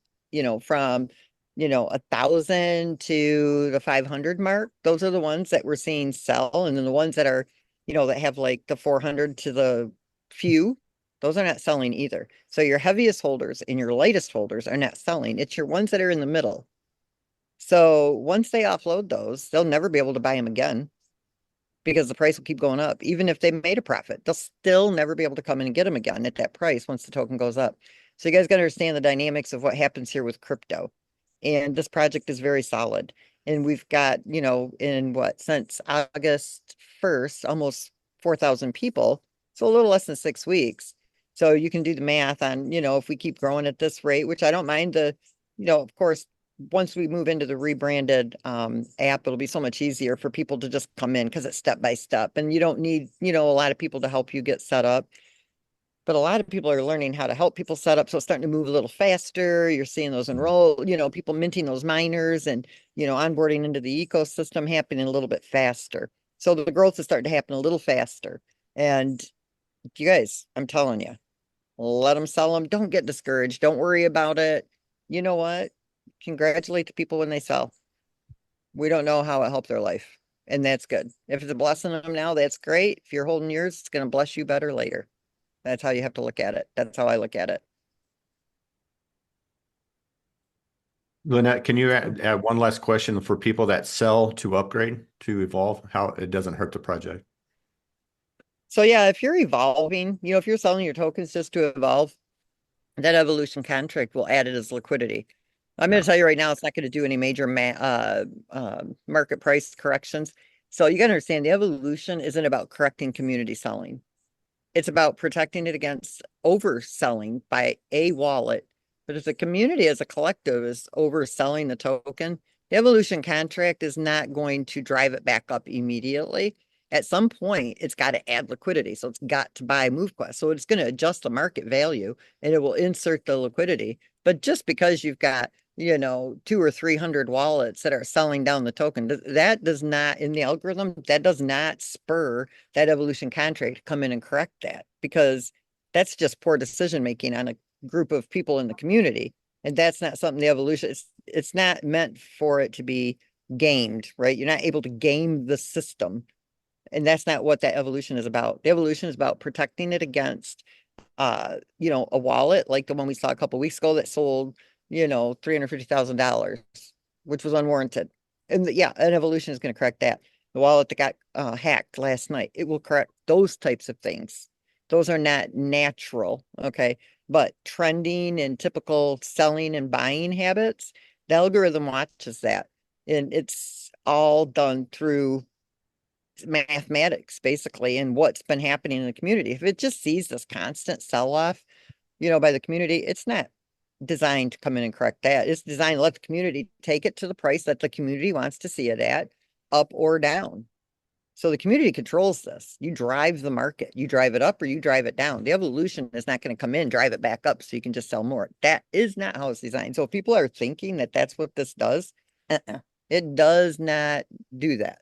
Speaker 3: from 1,000 to the 500 mark. Those are the ones that we're seeing sell. And then the ones that are, that have like the 400 to the few, those are not selling either. So your heaviest holders and your lightest holders are not selling. It's your ones that are in the middle. So once they offload those, they'll never be able to buy them again because the price will keep going up. Even if they made a profit, they'll still never be able to come in and get them again at that price once the token goes up. So you guys got to understand the dynamics of what happens here with crypto. And this project is very solid. And we've got, since August 1st, almost 4,000 people. So a little less than 6 weeks. So you can do the math on, if we keep growing at this rate, which I don't mind of course, once we move into the rebranded app, it'll be so much easier for people to just come in because it's step by step and you don't need, a lot of people to help you get set up. But a lot of people are learning how to help people set up. So it's starting to move a little faster. You're seeing those enroll, people minting those miners and, onboarding into the ecosystem happening a little bit faster. So the growth is starting to happen a little faster. And you guys, I'm telling you, let them sell them. Don't get discouraged. Don't worry about it. You know what? Congratulate the people when they sell. We don't know how it helped their life. And that's good. If it's a blessing them now, that's great. If you're holding yours, it's going to bless you better later. That's how you have to look at it. That's how I look at it.
Speaker 2: Lynette, can you add one last question for people that sell to upgrade, to evolve, how it doesn't hurt the project?
Speaker 3: So yeah, if you're evolving, if you're selling your tokens just to evolve, that evolution contract will add it as liquidity. I'm going to tell you right now, it's not going to do any major market price corrections. So you got to understand the evolution isn't about correcting community selling. It's about protecting it against overselling by a wallet. But if the community as a collective is overselling the token, the evolution contract is not going to drive it back up immediately. At some point, it's got to add liquidity. So it's got to buy MoveQuest. So it's going to adjust the market value and it will insert the liquidity. But just because you've got, 200 or 300 wallets that are selling down the token, that does not, in the algorithm, that does not spur that evolution contract to come in and correct that, because that's just poor decision making on a group of people in the community. And that's not something the evolution, it's not meant for it to be gamed, right? You're not able to game the system. And that's not what that evolution is about. The evolution is about protecting it against, a wallet like the one we saw a couple weeks ago that sold, $350,000, which was unwarranted. And an evolution is going to correct that. The wallet that got hacked last night, it will correct those types of things. Those are not natural, okay? But trending and typical selling and buying habits, the algorithm watches that. And it's all done through mathematics, basically, and what's been happening in the community. If it just sees this constant sell-off, by the community, it's not designed to come in and correct that. It's designed to let the community take it to the price that the community wants to see it at, up or down. So the community controls this. You drive the market. You drive it up or you drive it down. The evolution is not going to come in, drive it back up so you can just sell more. That is not how it's designed. So if people are thinking that that's what this does, it does not do that.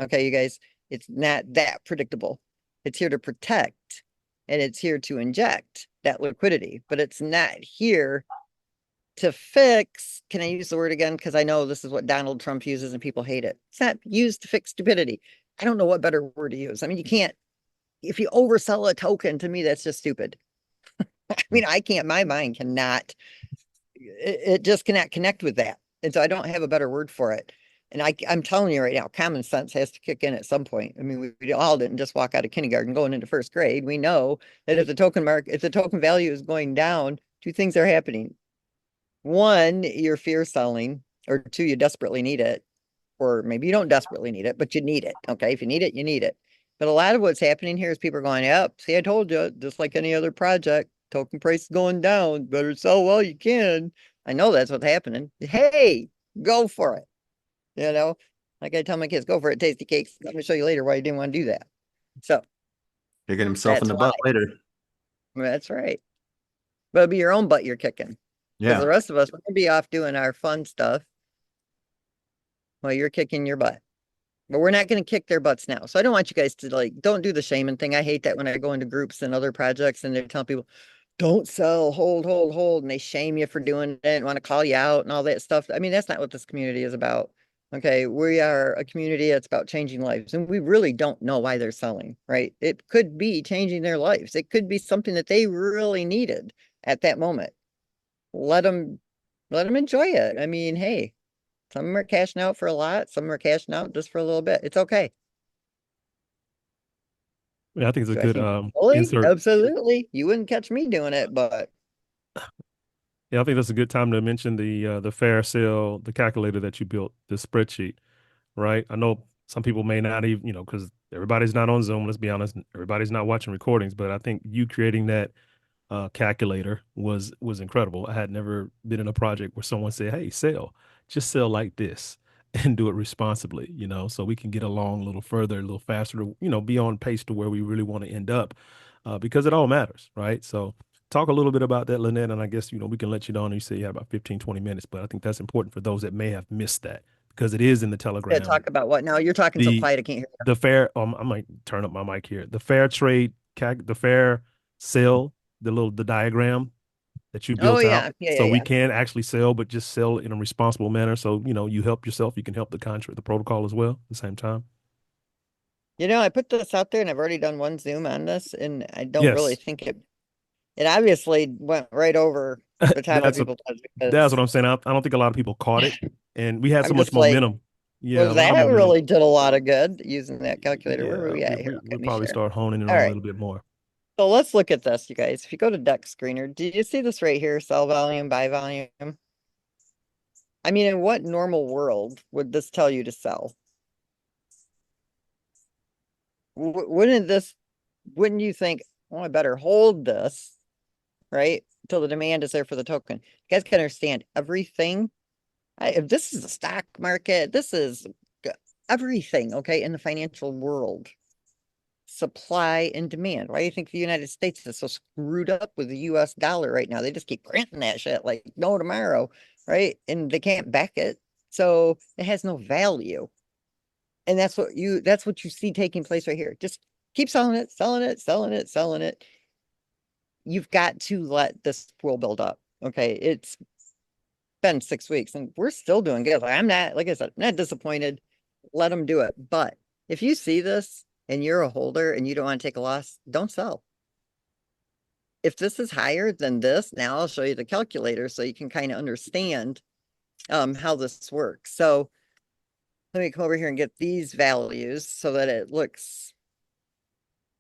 Speaker 3: Okay, you guys, it's not that predictable. It's here to protect and it's here to inject that liquidity, but it's not here to fix. Can I use the word again? Because I know this is what Donald Trump uses and people hate it. It's not used to fix stupidity. I don't know what better word to use. I mean, you can't, if you oversell a token, to me, that's just stupid. I mean, my mind cannot, it just cannot connect with that. And so I don't have a better word for it. And I'm telling you right now, common sense has to kick in at some point. I mean, we all didn't just walk out of kindergarten going into first grade. We know that if the token value is going down, two things are happening. One, you're fear selling, or two, you desperately need it. Or maybe you don't desperately need it, but you need it. Okay. If you need it, you need it. But a lot of what's happening here is people are going, yep, see, I told you, just like any other project, token price is going down. Better sell while you can. I know that's what's happening. Hey, go for it. Like I tell my kids, go for it, tasty cakes. Let me show you later why you didn't want to do that. So
Speaker 2: Kicking himself in the butt later.
Speaker 3: that's right. But it'll be your own butt you're kicking. Because the rest of us, we're gonna be off doing our fun stuff while you're kicking your butt. But we're not going to kick their butts now. So I don't want you guys to don't do the shaming thing. I hate that when I go into groups and other projects and they're telling people, don't sell, hold. And they shame you for doing it and want to call you out and all that stuff. I mean, that's not what this community is about. Okay. We are a community that's about changing lives. And we really don't know why they're selling, right? It could be changing their lives. It could be something that they really needed at that moment. Let them enjoy it. I mean, hey, some of them are cashing out for a lot. Some are cashing out just for a little bit. It's okay.
Speaker 1: Yeah, I think it's a good insert.
Speaker 3: Absolutely. You wouldn't catch me doing it, but
Speaker 1: yeah, I think that's a good time to mention the fair sale, the calculator that you built, the spreadsheet, right? I know some people may not even, because everybody's not on Zoom. Let's be honest, everybody's not watching recordings, but I think you creating that calculator was incredible. I had never been in a project where someone said, "Hey, just sell like this and do it responsibly," so we can get along a little further, a little faster, be on pace to where we really want to end up, because it all matters, right? So talk a little bit about that, Lynette, and I guess, we can let you know, and you say you have about 15, 20 minutes, but I think that's important for those that may have missed that because it is in the
Speaker 3: Yeah,
Speaker 1: Telegram.
Speaker 3: talk about what now? You're talking so
Speaker 1: The
Speaker 3: quiet, I can't hear you.
Speaker 1: the fair, I might turn up my mic here. The fair trade, the fair sale, the diagram that you
Speaker 3: Oh,
Speaker 1: built out,
Speaker 3: yeah, yeah, yeah,
Speaker 1: so we
Speaker 3: yeah.
Speaker 1: can actually sell, but just sell in a responsible manner. So, you help yourself, you can help the contract, the protocol as well at the same time.
Speaker 3: I put this out there and I've already done one Zoom on this and I don't really
Speaker 1: Yes.
Speaker 3: think it obviously went right over the top of
Speaker 1: That's a
Speaker 3: people's heads
Speaker 1: that's what
Speaker 3: because
Speaker 1: I'm saying. I don't think a lot of people caught it, and we had so
Speaker 3: I'm
Speaker 1: much
Speaker 3: just like,
Speaker 1: momentum. Yeah, a
Speaker 3: well,
Speaker 1: lot of
Speaker 3: that
Speaker 1: momentum.
Speaker 3: really did a lot of good using that calculator. Where were
Speaker 1: Yeah,
Speaker 3: we
Speaker 1: we
Speaker 3: at here?
Speaker 1: we
Speaker 3: Okay,
Speaker 1: we'll
Speaker 3: let me
Speaker 1: probably
Speaker 3: share.
Speaker 1: start honing in
Speaker 3: All
Speaker 1: on a
Speaker 3: right.
Speaker 1: little bit more.
Speaker 3: So let's look at this, you guys. If you go to Deck Screener, do you see this right here? Sell volume, buy volume. I mean, in what normal world would this tell you to sell? Wouldn't you think, oh, I better hold this, right? Till the demand is there for the token. You guys can understand everything. If this is the stock market, this is everything, okay, in the financial world. Supply and demand. Why do you think the United States is so screwed up with the US dollar right now? They just keep printing that shit like no tomorrow, right? And they can't back it. So it has no value. And that's what you see taking place right here. Just keep selling it, selling it, selling it, selling it. You've got to let this pool build up. Okay. It's been 6 weeks and we're still doing good. Like, I'm not, like I said, I'm not disappointed. Let them do it. But if you see this and you're a holder and you don't want to take a loss, don't sell. If this is higher than this, now I'll show you the calculator so you can kind of understand how this works. So let me come over here and get these values so that it looks,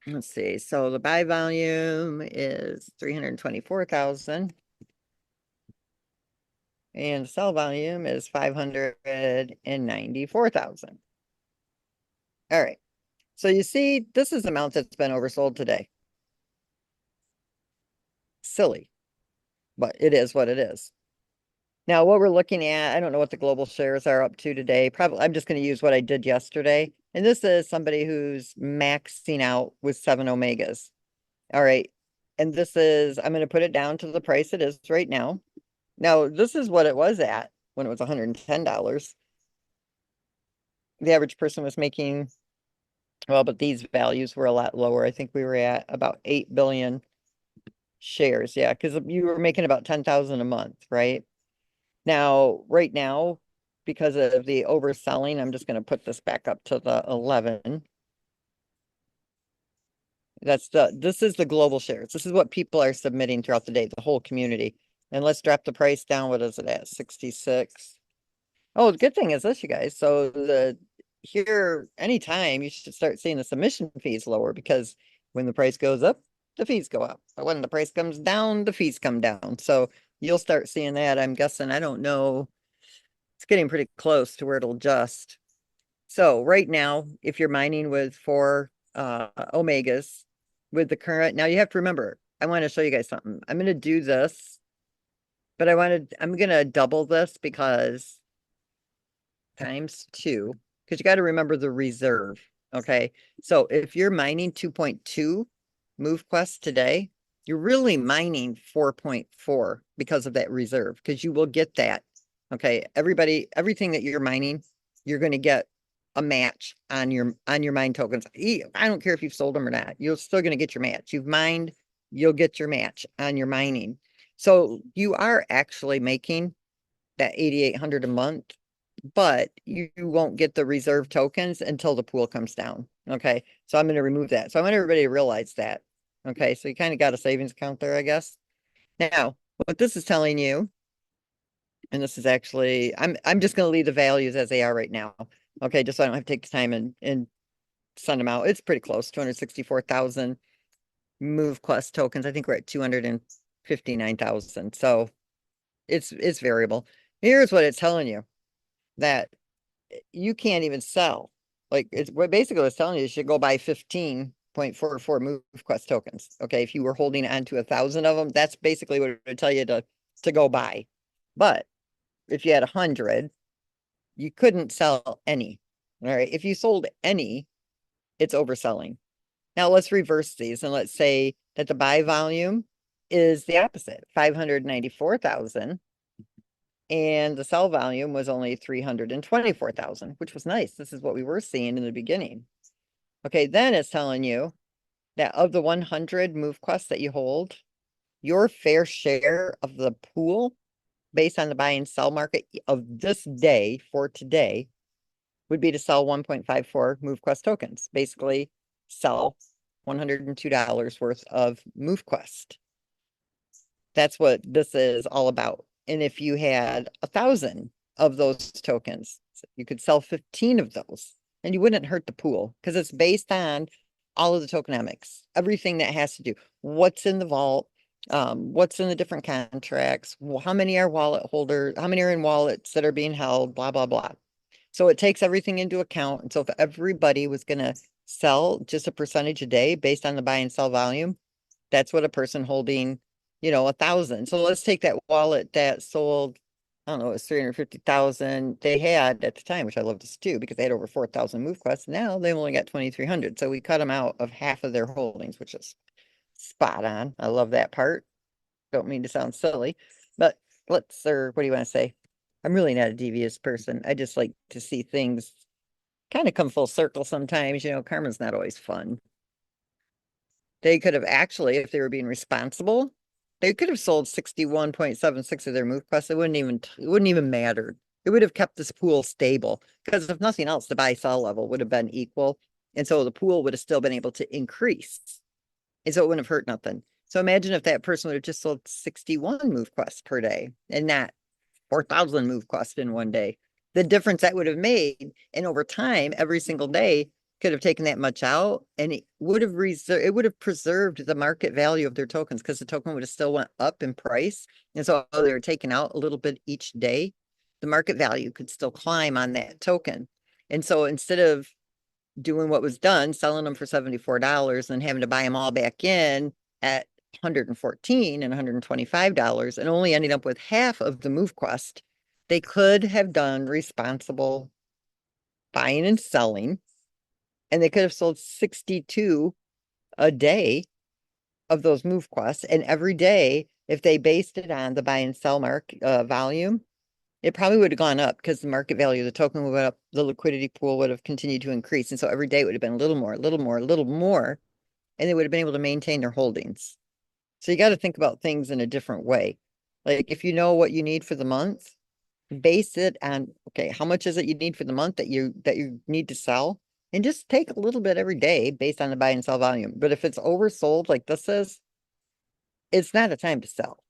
Speaker 3: let's see. So the buy volume is 324,000. And the sell volume is 594,000. All right. So you see, this is the amount that's been oversold today. Silly, but it is what it is. Now, what we're looking at, I don't know what the global shares are up to today. Probably, I'm just going to use what I did yesterday. And this is somebody who's maxing out with 7 Omegas. All right. And this is, I'm going to put it down to the price it is right now. Now, this is what it was at when it was $110. The average person was making, well, but these values were a lot lower. I think we were at about 8 billion shares. Yeah, because you were making about 10,000 a month, right? Now, right now, because of the overselling, I'm just going to put this back up to the 11. This is the global shares. This is what people are submitting throughout the day, the whole community. And let's drop the price down. What is it at? 66. Oh, the good thing is this, you guys. So here, anytime you should start seeing the submission fees lower because when the price goes up, the fees go up. But when the price comes down, the fees come down. So you'll start seeing that. I'm guessing, I don't know. It's getting pretty close to where it'll adjust. So right now, if you're mining with 4 Omegas with the current, now you have to remember, I want to show you guys something. I'm going to do this, but I'm going to double this because times 2, because you got to remember the reserve. Okay. So if you're mining 2.2 MoveQuest today, you're really mining 4.4 because of that reserve, because you will get that. Okay. Everything that you're mining, you're going to get a match on your mine tokens. I don't care if you've sold them or not. You're still going to get your match. You've mined, you'll get your match on your mining. So you are actually making that 8,800 a month, but you won't get the reserve tokens until the pool comes down. Okay. So I'm going to remove that. So I want everybody to realize that. Okay. So you kind of got a savings account there, I guess. Now, what this is telling you, and this is actually, I'm just going to leave the values as they are right now. Okay. Just so I don't have to take the time and send them out. It's pretty close. 264,000 MoveQuest tokens. I think we're at 259,000. So it's variable. Here's what it's telling you, that you can't even sell. Like, it's basically it's telling you should go buy 15 0.44 MoveQuest tokens. Okay, if you were holding on to 1,000 of them, that's basically what it would tell you to go buy. But if you had 100, you couldn't sell any. All right, if you sold any, it's overselling. Now let's reverse these and let's say that the buy volume is the opposite, 594,000. And the sell volume was only 324,000, which was nice. This is what we were seeing in the beginning. Okay, then it's telling you that of the 100 MoveQuests that you hold, your fair share of the pool based on the buy and sell market of this day for today would be to sell 1.54 MoveQuest tokens. Basically, sell $102 worth of MoveQuest. That's what this is all about. And if you had 1,000 of those tokens, you could sell 15 of those and you wouldn't hurt the pool because it's based on all of the tokenomics, everything that has to do, what's in the vault, what's in the different contracts, how many are wallet holders, how many are in wallets that are being held, blah, blah, blah. So it takes everything into account. And so if everybody was going to sell just a percentage a day based on the buy and sell volume, that's what a person holding, 1,000. So let's take that wallet that sold, I don't know, it was 350,000 they had at the time, which I love this too, because they had over 4,000 MoveQuests. Now they've only got 2,300. So we cut them out of half of their holdings, which is spot on. I love that part. Don't mean to sound silly, but what do you want to say? I'm really not a devious person. I just like to see things kind of come full circle sometimes. Karma's not always fun. They could have actually, if they were being responsible, they could have sold 61.76 of their MoveQuests. It wouldn't even matter. It would have kept this pool stable because if nothing else, the buy sell level would have been equal. And so the pool would have still been able to increase. And so it wouldn't have hurt nothing. So imagine if that person would have just sold 61 MoveQuests per day and not 4,000 MoveQuests in one day. The difference that would have made, and over time, every single day could have taken that much out, and it would have preserved the market value of their tokens because the token would have still went up in price. And so they were taking out a little bit each day, the market value could still climb on that token. And so instead of doing what was done, selling them for $74 and having to buy them all back in at $114 and $125 and only ending up with half of the MoveQuest, they could have done responsible buying and selling, and they could have sold 62 a day of those MoveQuests. And every day, if they based it on the buy and sell volume, it probably would have gone up because the market value of the token would have up, the liquidity pool would have continued to increase. And so every day it would have been a little more, a little more, a little more, and they would have been able to maintain their holdings. So you got to think about things in a different way. Like if you know what you need for the month, base it on, okay, how much is it you need for the month that you need to sell? And just take a little bit every day based on the buy and sell volume. But if it's oversold like this is, it's not a time to sell.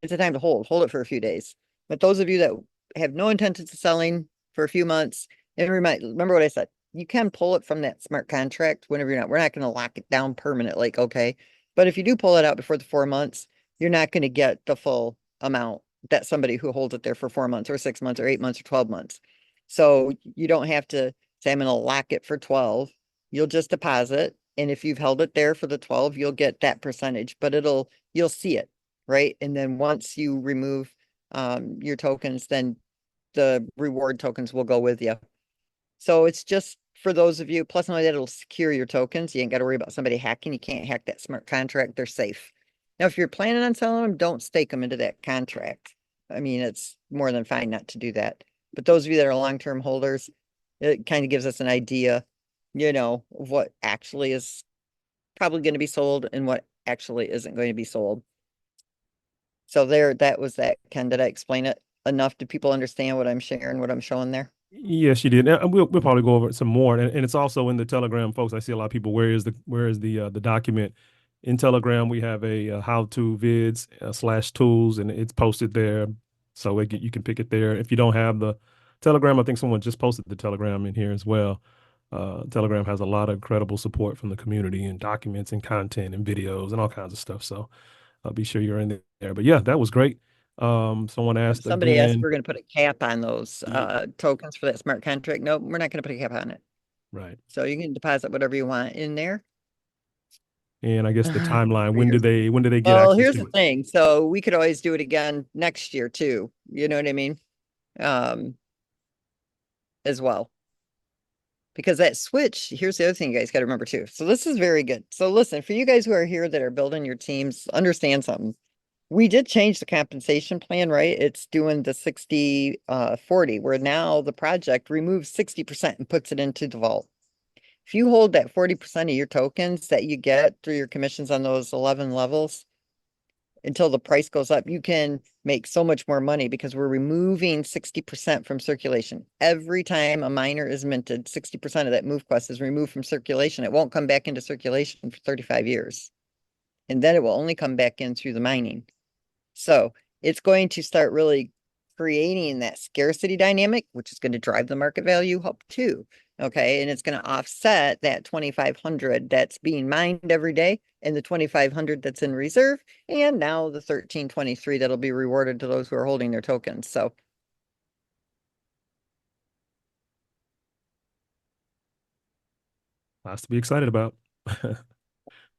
Speaker 3: It's a time to hold it for a few days. But those of you that have no intentions of selling for a few months, and remember what I said, you can pull it from that smart contract whenever we're not going to lock it down permanently, like, okay. But if you do pull it out before the 4 months, you're not going to get the full amount that somebody who holds it there for 4 months or 6 months or 8 months or 12 months. So you don't have to say, I'm going to lock it for 12. You'll just deposit. And if you've held it there for the 12, you'll get that percentage, but you'll see it, right? And then once you remove your tokens, then the reward tokens will go with you. So it's just for those of you, plus only that it'll secure your tokens. You ain't got to worry about somebody hacking. You can't hack that smart contract. They're safe. Now, if you're planning on selling them, don't stake them into that contract. I mean, it's more than fine not to do that. But those of you that are long-term holders, it kind of gives us an idea, of what actually is probably going to be sold and what actually isn't going to be sold. So that was that. Ken, did I explain it enough? Do people understand what I'm sharing, what I'm showing there?
Speaker 1: Yes, you did. And we'll probably go over it some more. And it's also in the Telegram, folks. I see a lot of people. Where is the document? In Telegram, we have a how-to vids /tools, and it's posted there. So you can pick it there. If you don't have the Telegram, I think someone just posted the Telegram in here as well. Telegram has a lot of incredible support from the community and documents and content and videos and all kinds of stuff. So be sure you're in there. But yeah, that was great. Somebody asked
Speaker 3: if we're going to put a cap on those tokens for that smart contract. No, we're not going to put a cap on it.
Speaker 1: Right.
Speaker 3: So you can deposit whatever you want in there.
Speaker 1: And I guess the timeline, when do they get
Speaker 3: Well,
Speaker 1: access
Speaker 3: here's
Speaker 1: to
Speaker 3: the
Speaker 1: it?
Speaker 3: thing. So we could always do it again next year too. You know what I mean? Um, as well. Because that switch, here's the other thing you guys got to remember too. So this is very good. So listen, for you guys who are here that are building your teams, understand something. We did change the compensation plan, right? It's doing the 60 40, where now the project removes 60% and puts it into the vault. If you hold that 40% of your tokens that you get through your commissions on those 11 levels until the price goes up, you can make so much more money because we're removing 60% from circulation. Every time a miner is minted, 60% of that move quest is removed from circulation. It won't come back into circulation for 35 years. And then it will only come back in through the mining. So it's going to start really creating that scarcity dynamic, which is going to drive the market value up too. Okay. And it's going to offset that 2,500 that's being mined every day and the 2,500 that's in reserve. And now the 1323 that'll be rewarded to those who are holding their tokens. So
Speaker 1: Lots to be excited about. Just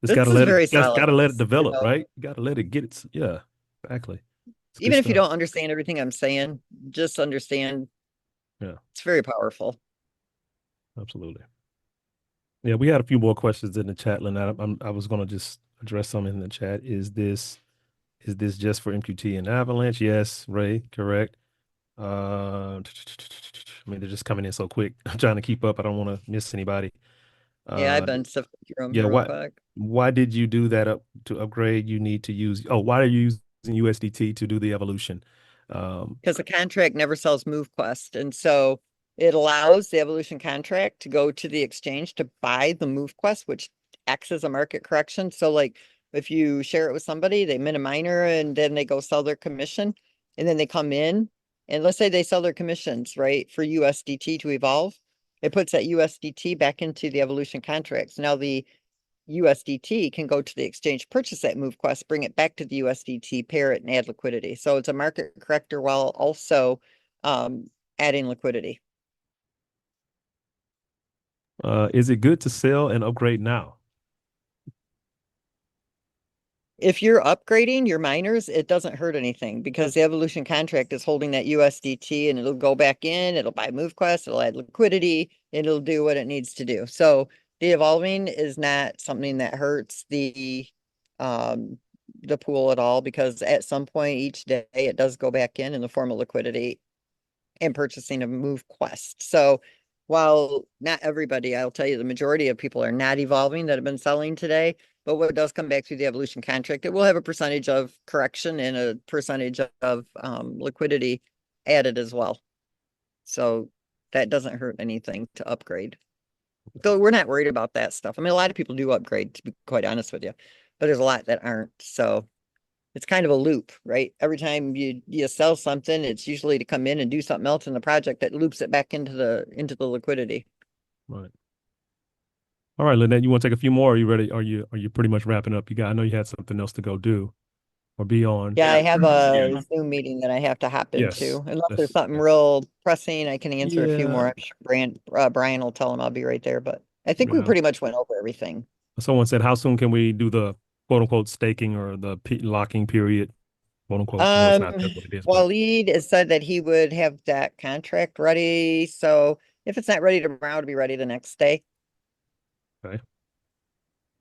Speaker 3: this
Speaker 1: gotta
Speaker 3: is
Speaker 1: let it,
Speaker 3: very
Speaker 1: just
Speaker 3: solid.
Speaker 1: gotta let it
Speaker 3: You
Speaker 1: develop,
Speaker 3: know,
Speaker 1: right? You gotta let it get its, yeah, exactly. It's good
Speaker 3: even if you
Speaker 1: stuff.
Speaker 3: don't understand everything I'm saying, just understand
Speaker 1: Yeah,
Speaker 3: it's very powerful.
Speaker 1: absolutely. Yeah, we had a few more questions in the chat, Lynette. I was gonna just address some in the chat. Is this just for MQT and Avalanche? Yes, Ray, correct. I mean, they're just coming in so quick. I'm trying to keep up. I don't want to miss anybody.
Speaker 3: Yeah, I've
Speaker 1: Uh,
Speaker 3: been sifting through them
Speaker 1: yeah,
Speaker 3: here real
Speaker 1: why
Speaker 3: quick.
Speaker 1: why did you do that up to upgrade? You need to use, oh, why are you using USDT to do the evolution?
Speaker 3: Because the contract never sells MoveQuest. And so it allows the evolution contract to go to the exchange to buy the MoveQuest, which acts as a market correction. So like if you share it with somebody, they mint a miner and then they go sell their commission and then they come in and let's say they sell their commissions, right, for USDT to evolve. It puts that USDT back into the evolution contracts. Now the USDT can go to the exchange, purchase that MoveQuest, bring it back to the USDT, pair it, and add liquidity. So it's a market corrector while also adding liquidity.
Speaker 1: is it good to sell and upgrade now?
Speaker 3: If you're upgrading your miners, it doesn't hurt anything because the evolution contract is holding that USDT and it'll go back in, it'll buy MoveQuest, it'll add liquidity, it'll do what it needs to do. So the evolving is not something that hurts um the pool at all because at some point each day it does go back in the form of liquidity and purchasing a MoveQuest. So while not everybody, I'll tell you, the majority of people are not evolving that have been selling today, but what does come back through the evolution contract, it will have a percentage of correction and a percentage of liquidity added as well. So that doesn't hurt anything to upgrade. So we're not worried about that stuff. I mean, a lot of people do upgrade, to be quite honest with you, but there's a lot that aren't. So it's kind of a loop, right? Every time you sell something, it's usually to come in and do something else in the project that loops it back into the liquidity.
Speaker 1: Right. All right, Lynette, you want to take a few more? Are you ready? Are you pretty much wrapping up? I know you had something else to go do or be on.
Speaker 3: Yeah, I have a
Speaker 2: Yeah.
Speaker 3: Zoom meeting that I have to hop
Speaker 1: Yes.
Speaker 3: into. Unless there's
Speaker 1: That's
Speaker 3: something
Speaker 1: yeah.
Speaker 3: real pressing, I can answer a few more.
Speaker 1: Yeah.
Speaker 3: I'm sure Brian will tell him I'll be right there, but I think we
Speaker 1: Yeah.
Speaker 3: pretty much went over everything.
Speaker 1: Someone said, how soon can we do the quote unquote staking or the locking period? Quote unquote. I know it's not that's what it is, but
Speaker 3: Waleed has said that he would have that contract ready. So if it's not ready tomorrow, it'll be ready the next day.
Speaker 1: okay.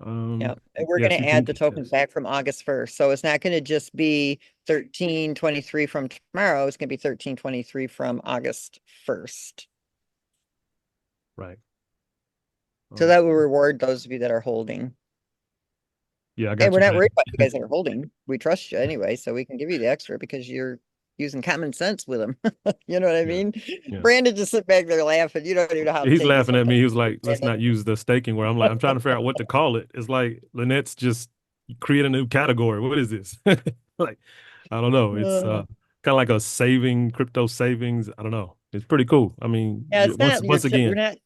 Speaker 3: Yeah, and we're
Speaker 1: Yes,
Speaker 3: gonna
Speaker 1: you
Speaker 3: add
Speaker 1: can.
Speaker 3: the tokens
Speaker 1: Yes.
Speaker 3: back from August 1st. So it's not gonna just be 1323 from tomorrow. It's gonna be 1323 from August 1st.
Speaker 1: Right.
Speaker 3: So that will reward those of you that are holding.
Speaker 1: Yeah, I
Speaker 3: And
Speaker 1: got
Speaker 3: we're
Speaker 1: you,
Speaker 3: not
Speaker 1: man.
Speaker 3: worried about you guys that are holding. We trust you anyway, so we can give you the extra because you're using common sense with them. You know what I
Speaker 1: Yeah.
Speaker 3: mean?
Speaker 1: Yeah.
Speaker 3: Brandon just sit back there laughing. You don't even know how to
Speaker 1: He's
Speaker 3: take it
Speaker 1: laughing at me.
Speaker 3: sometimes.
Speaker 1: He was like, let's not use the staking where I'm trying to figure out what to call it. It's like Lynette's just create a new category. What is this? Like, I don't know. It's
Speaker 3: Uh,
Speaker 1: kind of like a saving crypto savings. I don't know. It's pretty cool. I mean,
Speaker 3: yeah, it's not
Speaker 1: once
Speaker 3: we're
Speaker 1: again,
Speaker 3: not.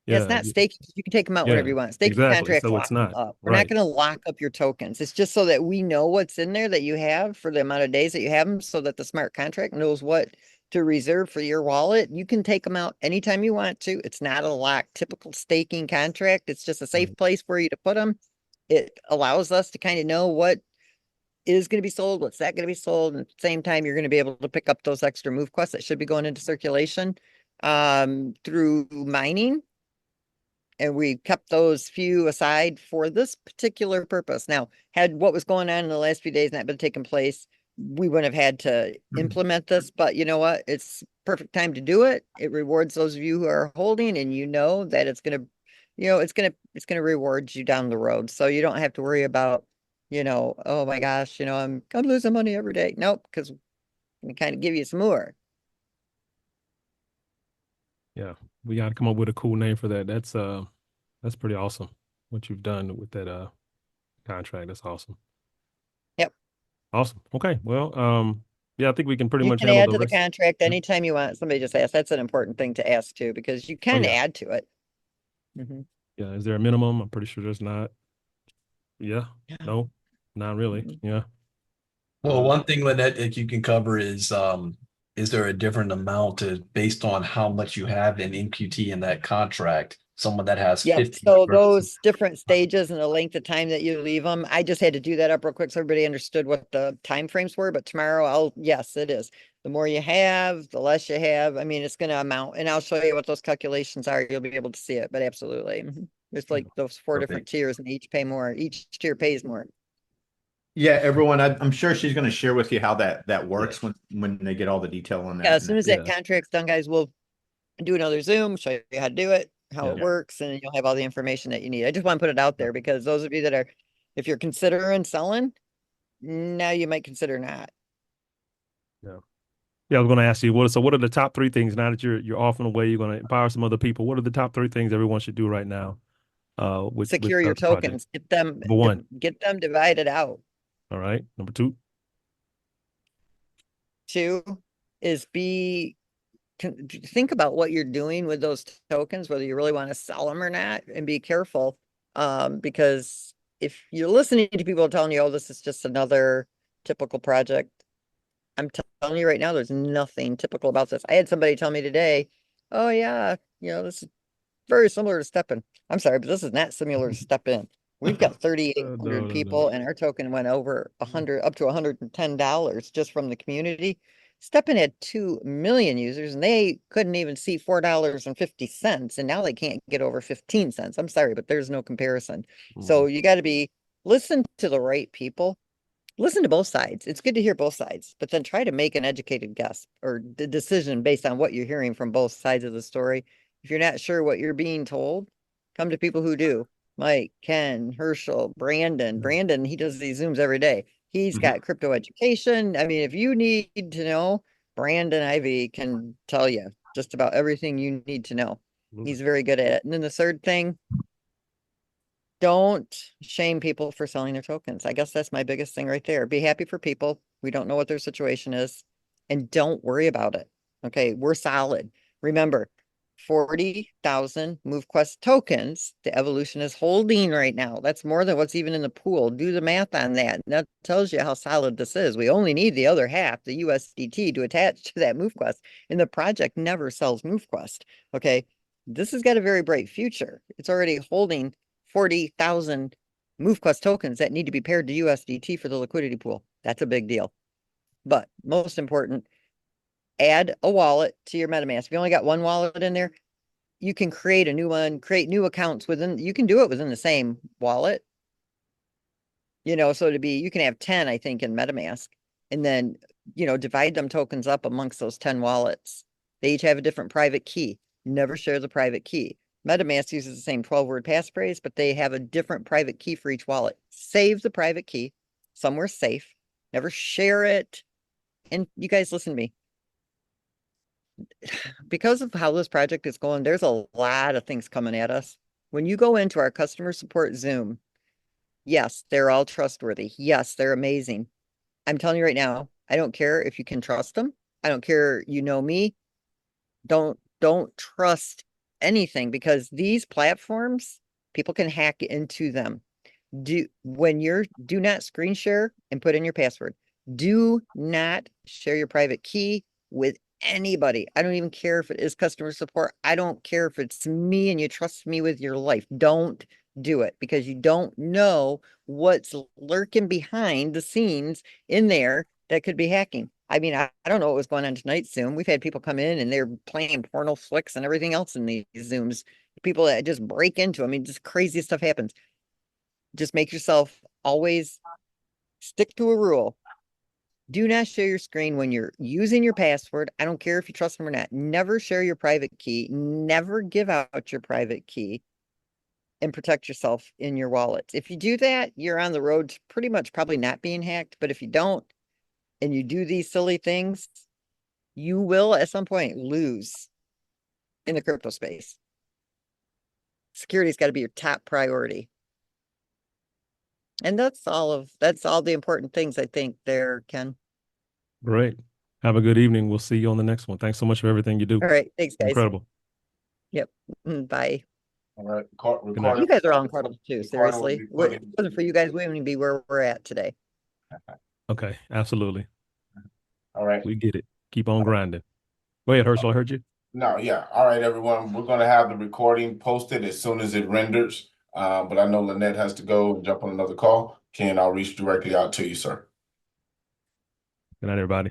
Speaker 3: Yeah, it's
Speaker 1: yeah,
Speaker 3: not staking. You can take them out whenever
Speaker 1: yeah,
Speaker 3: you want. Staking
Speaker 1: exactly.
Speaker 3: contracts
Speaker 1: So
Speaker 3: lock
Speaker 1: it's not
Speaker 3: up. We're not
Speaker 1: right.
Speaker 3: going to lock up your tokens. It's just so that we know what's in there that you have for the amount of days that you have them, so that the smart contract knows what to reserve for your wallet. You can take them out anytime you want to. It's not a lock typical staking contract. It's just a safe
Speaker 1: Right.
Speaker 3: place for you to put them. it allows us to kind of know what is going to be sold, what's that going to be sold. And at the same time, you're going to be able to pick up those extra move quests that should be going into circulation through mining. And we kept those few aside for this particular purpose. Now, had what was going on in the last few days not been taking place, we wouldn't have had to implement this, but you know what? It's perfect time to do it. It rewards those of you who are holding, and you know that it's going to, it's going to reward you down the road. So you don't have to worry about, oh my gosh, I'm losing money every day. Nope, because we kind of give you some more.
Speaker 1: Yeah, we got to come up with a cool name for that. That's pretty awesome what you've done with that contract. That's awesome.
Speaker 3: Yep.
Speaker 1: Awesome. Okay. Well, yeah, I think we can pretty
Speaker 3: You
Speaker 1: much
Speaker 3: can
Speaker 1: handle
Speaker 3: add
Speaker 1: the
Speaker 3: to the
Speaker 1: rest.
Speaker 3: contract anytime you want. Somebody just asked. That's an important thing to ask too, because you can
Speaker 1: yeah.
Speaker 3: add to it. Mhm.
Speaker 1: Yeah. Is there a minimum? I'm pretty sure there's not. Yeah.
Speaker 3: Yeah.
Speaker 1: No, not really.
Speaker 3: Mhm.
Speaker 1: Yeah.
Speaker 4: Well, one thing, Lynette, that you can cover is there a different amount based on how much you have in MQT in that contract? Someone that has
Speaker 3: Yep,
Speaker 4: 50
Speaker 3: so
Speaker 4: versus-
Speaker 3: those different stages and the length of time that you leave them, I just had to do that up real quick so everybody understood what the timeframes were, but tomorrow yes, it is. The more you have, the less you have. I mean, it's gonna amount, and I'll show you what those calculations are. You'll be able to see it, but absolutely. There's like those four different tiers and each pay more. Each tier pays more.
Speaker 2: Yeah, everyone, I'm sure she's going to share with you how that works when they get all the detail on that.
Speaker 3: Yeah, as soon as that
Speaker 1: Yeah.
Speaker 3: contract's done, guys, we'll do another Zoom, show you how to do it, how it
Speaker 1: Yeah.
Speaker 3: works, and you'll have all the information that you need. I just want to put it out there because those of you that are, if you're considering selling, now you might consider not.
Speaker 1: Yeah, I was going to ask you what are the top 3 things now that you're off and away, you're going to empower some other people. What are the top 3 things everyone should do right now? With
Speaker 3: Secure your
Speaker 1: the project?
Speaker 3: tokens, get them,
Speaker 1: Number 1.
Speaker 3: get them divided out.
Speaker 1: All right. Number 2.
Speaker 3: 2 is think about what you're doing with those tokens, whether you really want to sell them or not, and be careful. Because if you're listening to people telling you, oh, this is just another typical project, I'm telling you right now, there's nothing typical about this. I had somebody tell me today, oh yeah, this is very similar to Step In. I'm sorry, but this is not similar to Step In. We've got 3,800
Speaker 1: no.
Speaker 3: people, and our token went over 100, up to $110 just from the community. Step In had 2 million users, and they couldn't even see $4.50, and now they can't get over 15 cents. I'm sorry, but there's no comparison. So you got to listen to the right people. Listen to both sides. It's good to hear both sides, but then try to make an educated guess or the decision based on what you're hearing from both sides of the story. If you're not sure what you're being told, come to people who do. Mike, Ken, Herschel, Brandon. Brandon, he does these Zooms every day. He's got crypto education. I mean, if you need to know, Brandon Ivy can tell you just about everything you need to know. He's very good at it. And then the third thing, don't shame people for selling their tokens. I guess that's my biggest thing right there. Be happy for people. We don't know what their situation is, and don't worry about it. Okay, we're solid. Remember, 40,000 MoveQuest tokens the Evolution is holding right now. That's more than what's even in the pool. Do the math on that. And that tells you how solid this is. We only need the other half, the USDT, to attach to that MoveQuest. And the project never sells MoveQuest. Okay, this has got a very bright future. It's already holding 40,000 MoveQuest tokens that need to be paired to USDT for the liquidity pool. That's a big deal. But most important, add a wallet to your MetaMask. If you only got one wallet in there, you can create a new one, create new accounts you can do it within the same wallet. So you can have 10, I think, in MetaMask, and then, divide them tokens up amongst those 10 wallets. They each have a different private key. Never share the private key. MetaMask uses the same 12-word passphrase, but they have a different private key for each wallet. Save the private key somewhere safe. Never share it. And you guys listen to me. Because of how this project is going, there's a lot of things coming at us. When you go into our customer support Zoom, yes, they're all trustworthy. Yes, they're amazing. I'm telling you right now, I don't care if you can trust them. I don't care, me. Don't trust anything, because these platforms, people can hack into them. Do not screen share and put in your password. Do not share your private key with anybody. I don't even care if it is customer support. I don't care if it's me and you trust me with your life. Don't do it because you don't know what's lurking behind the scenes in there that could be hacking. I mean, I don't know what was going on tonight's Zoom. We've had people come in and they're playing porno flicks and everything else in these Zooms. People that just break into, I mean, just crazy stuff happens. Just make yourself always stick to a rule. Do not share your screen when you're using your password. I don't care if you trust them or not. Never share your private key. Never give out your private key and protect yourself in your wallets. If you do that, you're on the road to pretty much probably not being hacked. But if you don't, and you do these silly things, you will at some point lose in the crypto space. Security's got to be your top priority. And that's all the important things I think there, Ken.
Speaker 1: Great. Have a good evening. We'll see you on the next one. Thanks so much for everything you do.
Speaker 3: All right. Thanks, guys.
Speaker 1: Incredible.
Speaker 3: Yep. Bye.
Speaker 5: All right.
Speaker 1: night.
Speaker 3: You guys are all incredible too.
Speaker 5: Recording will
Speaker 3: Seriously.
Speaker 5: be
Speaker 3: If
Speaker 5: put
Speaker 3: it
Speaker 5: in-
Speaker 3: wasn't for you guys, we wouldn't be where we're at today.
Speaker 1: Okay. Absolutely.
Speaker 5: All right.
Speaker 1: We get it. Keep on grinding. Go ahead, Herschel. I heard you.
Speaker 5: No, yeah. All right, everyone. We're gonna have the recording posted as soon as it renders. But I know Lynette has to go and jump on another call. Ken, I'll reach directly out to you, sir.
Speaker 1: Good night, everybody.